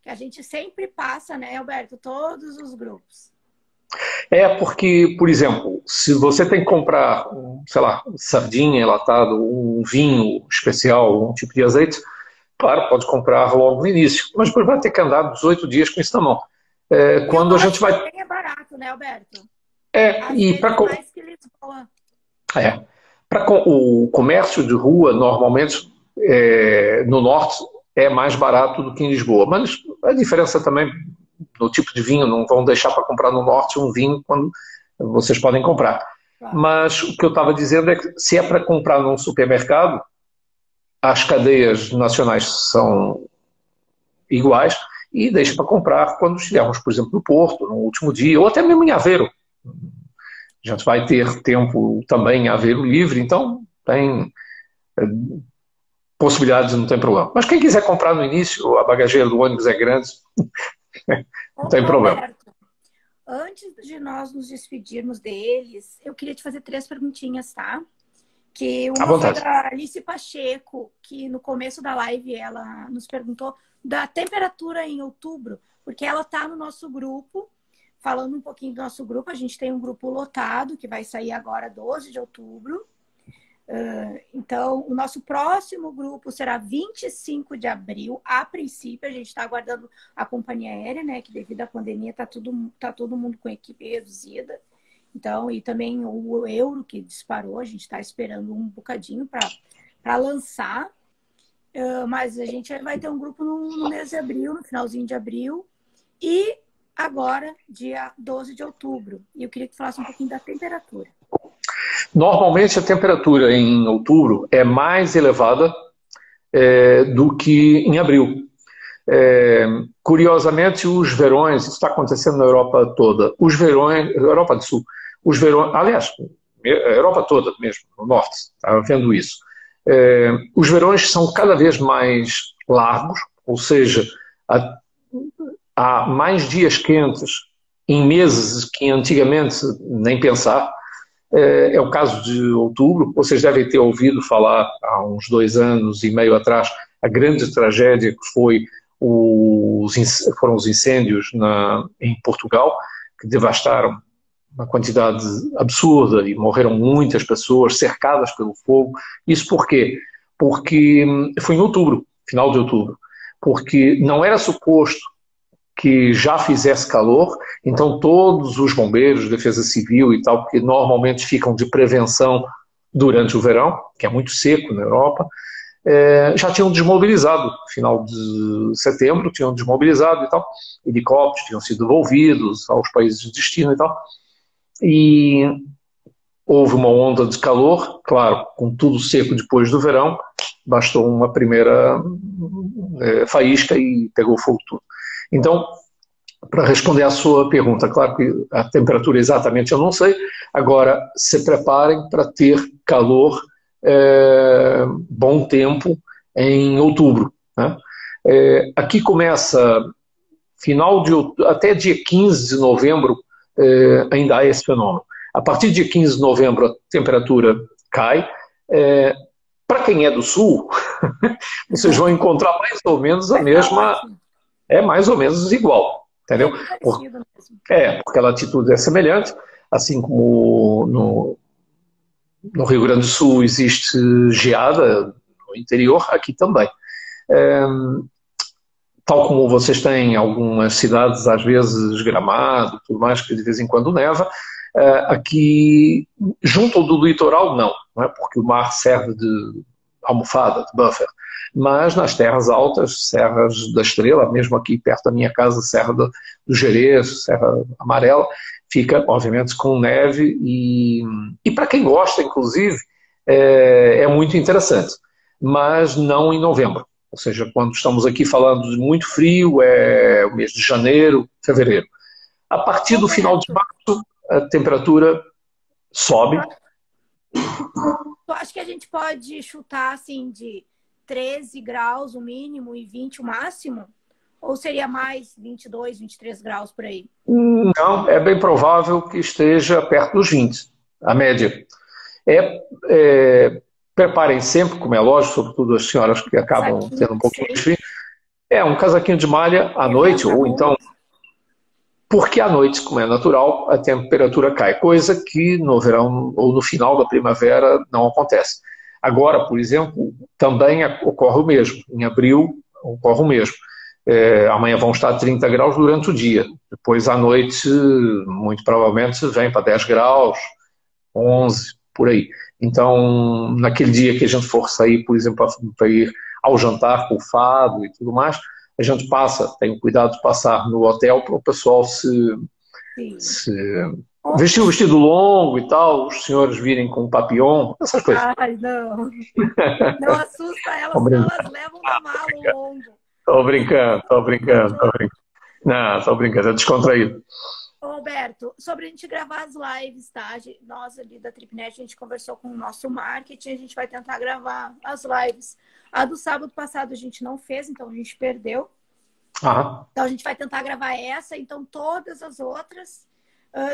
que a gente sempre passa, né, Alberto? Todos os grupos. Porque, por exemplo, se você tem que comprar, sei lá, sardinha enlatada, um vinho especial, um tipo de azeite, claro, pode comprar logo no início, mas depois vai ter que andar 18 dias com isso na mão. Quando a gente vai... É barato, né, Alberto? E para... mais que Lisboa. Para o comércio de rua, normalmente, no norte, é mais barato do que em Lisboa. Mas a diferença também no tipo de vinho, não vão deixar para comprar no norte um vinho quando vocês podem comprar. Claro. Mas o que eu estava dizendo é que se é para comprar num supermercado, as cadeias nacionais são iguais e deixa para comprar quando estivermos, por exemplo, no Porto, no último dia, ou até mesmo em Aveiro. A gente vai ter tempo também em Aveiro livre, então tem possibilidades, não tem problema. Mas quem quiser comprar no início, a bagageira do ônibus é grande, não tem problema. Roberto, antes de nós nos despedirmos deles, eu queria te fazer 3 perguntinhas, tá? Que uma foi da Alice Pacheco, que no começo da live ela nos perguntou da temperatura em outubro, porque ela está no nosso grupo. Falando um pouquinho do nosso grupo, a gente tem um grupo lotado, que vai sair agora 12 de outubro. Então, o nosso próximo grupo será 25 de abril. A princípio, a gente está aguardando a companhia aérea, né? Que devido à pandemia tá todo mundo com equipe reduzida. Então, e também o euro que disparou, a gente está esperando um bocadinho para lançar. Mas a gente vai ter um grupo no mês de abril, no finalzinho de abril. E agora, dia 12 de outubro. E eu queria que tu falasse um pouquinho da temperatura. Normalmente a temperatura em outubro é mais elevada do que em abril. Curiosamente, os verões, isso está acontecendo na Europa toda, os verões, Europa do Sul, os verões, aliás, a Europa toda mesmo, no norte, está vendo isso. Os verões são cada vez mais largos, ou seja, há mais dias quentes em meses que antigamente nem pensar. É o caso de outubro. Vocês devem ter ouvido falar há uns 2 anos e meio atrás a grande tragédia que foram os incêndios em Portugal, que devastaram uma quantidade absurda e morreram muitas pessoas cercadas pelo fogo. Isso por quê? Porque foi em outubro, final de outubro, porque não era suposto que já fizesse calor, então todos os bombeiros, defesa civil e tal, que normalmente ficam de prevenção durante o verão, que é muito seco na Europa, já tinham desmobilizado, no final de setembro, tinham desmobilizado e tal, helicópteros tinham sido devolvidos aos países de destino e tal, e houve uma onda de calor, claro, com tudo seco depois do verão, bastou uma primeira faísca e pegou fogo tudo. Então, para responder à sua pergunta, claro que a temperatura exatamente eu não sei, agora se preparem para ter calor, bom tempo em outubro, né? Aqui começa final de até dia 15 de novembro, ainda há esse fenômeno. A partir de dia 15 de novembro a temperatura cai. Para quem é do sul, vocês vão encontrar mais ou menos a mesma, mais ou menos igual, entendeu? Porque a latitude é semelhante, assim como no Rio Grande do Sul existe geada, no interior, aqui também. Tal como vocês têm algumas cidades, às vezes Gramado, tudo mais, que de vez em quando neva, aqui, junto do litoral, não é? Porque o mar serve de almofada, de buffer. Mas nas terras altas, Serras da Estrela, mesmo aqui perto da minha casa, Serra do Gerês, Serra Amarela, fica, obviamente, com neve e para quem gosta, inclusive, é muito interessante. Mas não em novembro. Ou seja, quando estamos aqui falando de muito frio, é o mês de janeiro, fevereiro. A partir do final de março, a temperatura sobe. Eu acho que a gente pode chutar assim de 13 graus o mínimo e 20 o máximo? Ou seria mais 22, 23 graus por aí? Não, é bem provável que esteja perto dos 20, a média. Preparem sempre, como é lógico, sobretudo as senhoras que acabam tendo um pouquinho de frio, um casaquinho de malha à noite, ou então... Porque à noite, como é natural, a temperatura cai, coisa que no verão ou no final da primavera não acontece. Agora, por exemplo, também ocorre o mesmo. Em abril ocorre o mesmo. Amanhã vão estar 30 graus durante o dia. Depois, à noite, muito provavelmente, vem para 10 graus, 11, por aí. Então, naquele dia que a gente for sair, por exemplo, para ir ao jantar com o fado e tudo mais, a gente tem cuidado de passar no hotel para o pessoal se vestir o vestido longo e tal, os senhores virem com papillon, essas coisas. Ai, não. Não assusta elas, não, elas levam na mala o longo. Estou brincando. Não, estou brincando, é descontraído. Roberto, sobre a gente gravar as lives, tá? Nós ali da TripNet, a gente conversou com o nosso marketing, a gente vai tentar gravar as lives. A do sábado passado a gente não fez, então a gente perdeu. Então a gente vai tentar gravar essa, então todas as outras.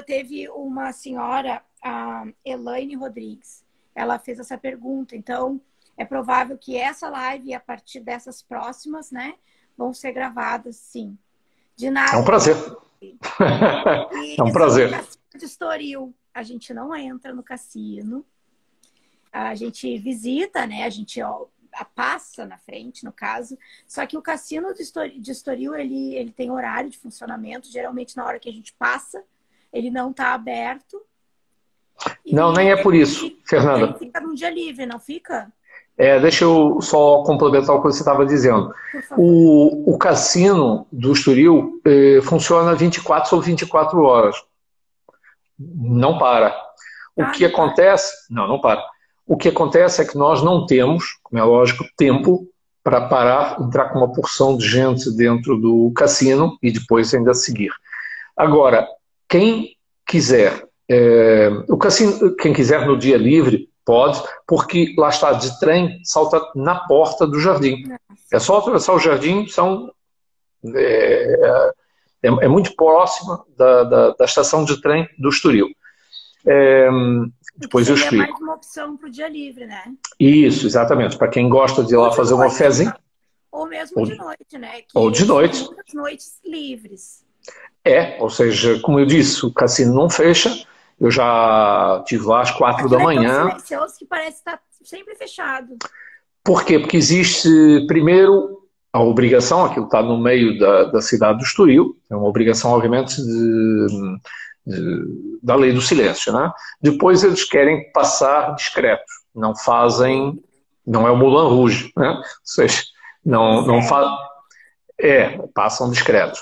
Teve uma senhora, a Elaine Rodrigues, ela fez essa pergunta, então é provável que essa live e a partir dessas próximas, né, vão ser gravadas, sim. De nada. É um prazer. É um prazer. Cassino de Estoril, a gente não entra no cassino, a gente visita, né? A gente passa na frente, no caso. Só que o cassino de Estoril, ele tem horário de funcionamento. Geralmente na hora que a gente passa, ele não está aberto. Não, nem é por isso, Fernanda. Ele fica num dia livre, não fica? Deixa eu só complementar o que você estava dizendo. O cassino do Estoril funciona 24 sobre 24 horas. Não para. O que acontece... Não para. O que acontece é que nós não temos, como é lógico, tempo para parar, entrar com uma porção de gente dentro do cassino e depois ainda seguir. Agora, quem quiser, o cassino, quem quiser no dia livre, pode, porque lá está, de trem, salta na porta do jardim. É só atravessar o jardim, é muito próxima da estação de trem do Estoril. Depois eu explico. É mais uma opção para o dia livre, né? Isso, exatamente. Para quem gosta de ir lá fazer uma fezinha. Ou mesmo de noite, né? Ou de noite. Muitas noites livres. Ou seja, como eu disse, o cassino não fecha. Eu já estive lá às 4 da manhã. É silencioso que parece estar sempre fechado. Por quê? Porque existe, primeiro, a obrigação, aquilo está no meio da cidade do Estoril, é uma obrigação, obviamente, da lei do silêncio, né? Depois eles querem passar discretos, não fazem, não é o Moulin Rouge, né? Ou seja, não fazem, passam discretos.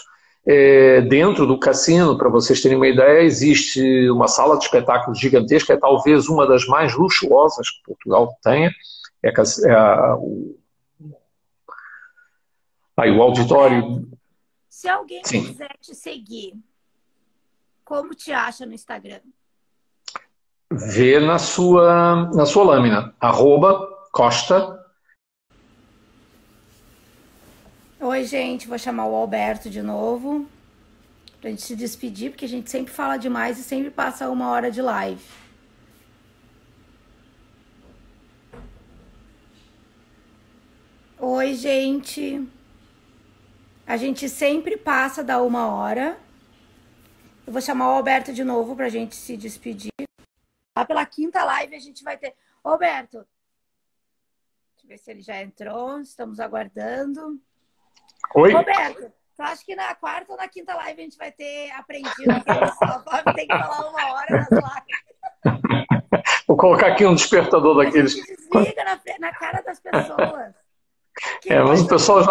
Dentro do cassino, para vocês terem uma ideia, existe uma sala de espetáculos gigantesca, é talvez uma das mais luxuosas que Portugal tenha, o auditório, Se alguém Sim. quiser te seguir, como te acha no Instagram? Vê na sua lâmina, @Costa. Oi, gente, vou chamar o Alberto de novo pra gente se despedir, porque a gente sempre fala demais e sempre passa 1 hora de live. Oi, gente. A gente sempre passa da 1 hora. Eu vou chamar o Alberto de novo pra gente se despedir. Lá pela 5ª live a gente vai ter... Ô, Alberto, deixa eu ver se ele já entrou. Estamos aguardando. Oi? Roberto, tu acha que na 4ª ou na 5ª live a gente vai ter aprendido que ele só tem que falar 1 hora nas lives? Vou colocar aqui um despertador A daqueles. gente desliga na cara das pessoas. Mas o pessoal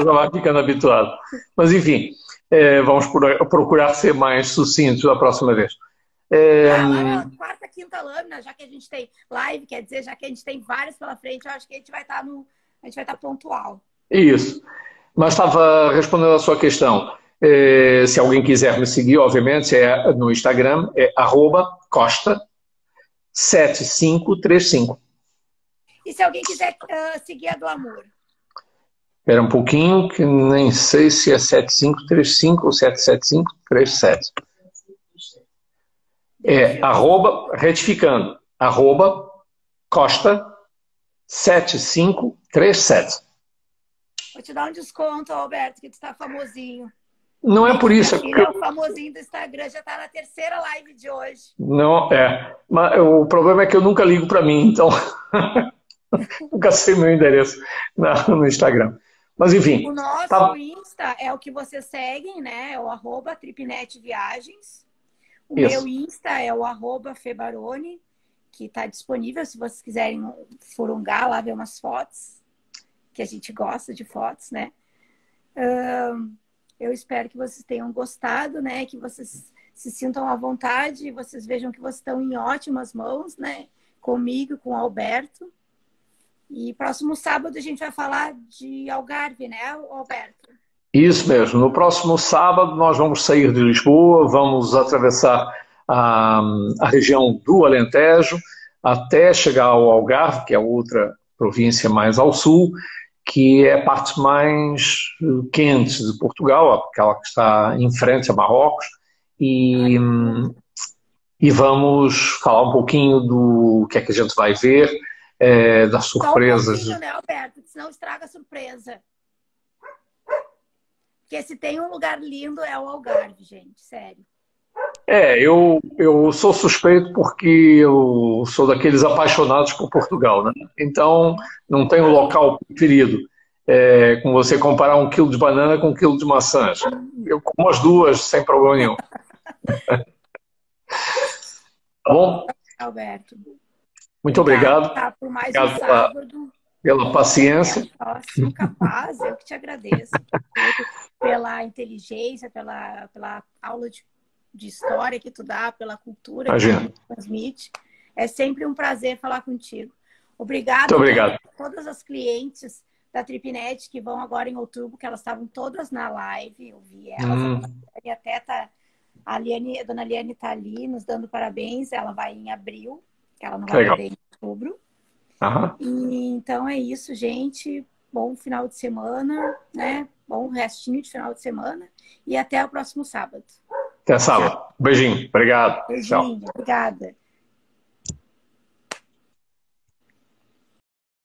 já vai ficando habituado. Mas, enfim, vamos procurar ser mais sucintos da próxima vez. Lá na 4ª, 5ª lâmina, já que a gente tem live, quer dizer, já que a gente tem várias pela frente, eu acho que a gente vai estar pontual. Isso. Mas estava respondendo a sua questão. Se alguém quiser me seguir, obviamente, no Instagram, é @Costa7535. E se alguém quiser seguir a Glamour? Espera um pouquinho, que nem sei se é 7535 ou 77537. Retificando, @Costa7537. Vou te dar um desconto, Alberto, que tu está famosinho. Não é por isso. Ele é o famosinho do Instagram, já está na 3ª live de hoje. Não, mas o problema é que eu nunca ligo para mim, então nunca sei meu endereço no Instagram. Mas enfim. O nosso Insta é o que vocês seguem, né? É o @TripNetViagens. O meu Insta é o @Febarone, que está disponível se vocês quiserem furungar lá, ver umas fotos, que a gente gosta de fotos, né? Eu espero que vocês tenham gostado, né? Que vocês se sintam à vontade, vocês vejam que vocês estão em ótimas mãos, né? Comigo, com o Alberto. E próximo sábado a gente vai falar de Algarve, né, Alberto? Isso mesmo. No próximo sábado nós vamos sair de Lisboa, vamos atravessar a região do Alentejo até chegar ao Algarve, que é a outra província mais ao sul, que é a parte mais quente de Portugal, aquela que está em frente a Marrocos, e vamos falar um pouquinho do que é que a gente vai ver, das surpresas. Só um pouquinho, né, Alberto? Senão estraga a surpresa. Porque se tem um lugar lindo é o Algarve, gente, sério. Eu sou suspeito porque eu sou daqueles apaixonados por Portugal, né? Então, não tenho local preferido. Como você comparar 1 quilo de banana com 1 quilo de maçãs. Eu como as duas sem problema nenhum. Tá bom? Alberto. Muito obrigado. Por mais um sábado. Pela paciência. Capaz, eu que te agradeço. Pela inteligência, pela aula de história que tu dá, pela cultura que tu transmite. É sempre um prazer falar contigo. Muito obrigado a todas as clientes da TripNet que vão agora em outubro, que elas estavam todas na live, eu vi elas. E até a dona Liane está ali nos dando parabéns, ela vai em abril, que ela não vai poder em outubro. E, então é isso, gente. Bom final de semana, né? Bom restinho de final de semana. E até o próximo sábado. Até sábado. Beijinho. Obrigado. Beijinho. Tchau. Obrigada.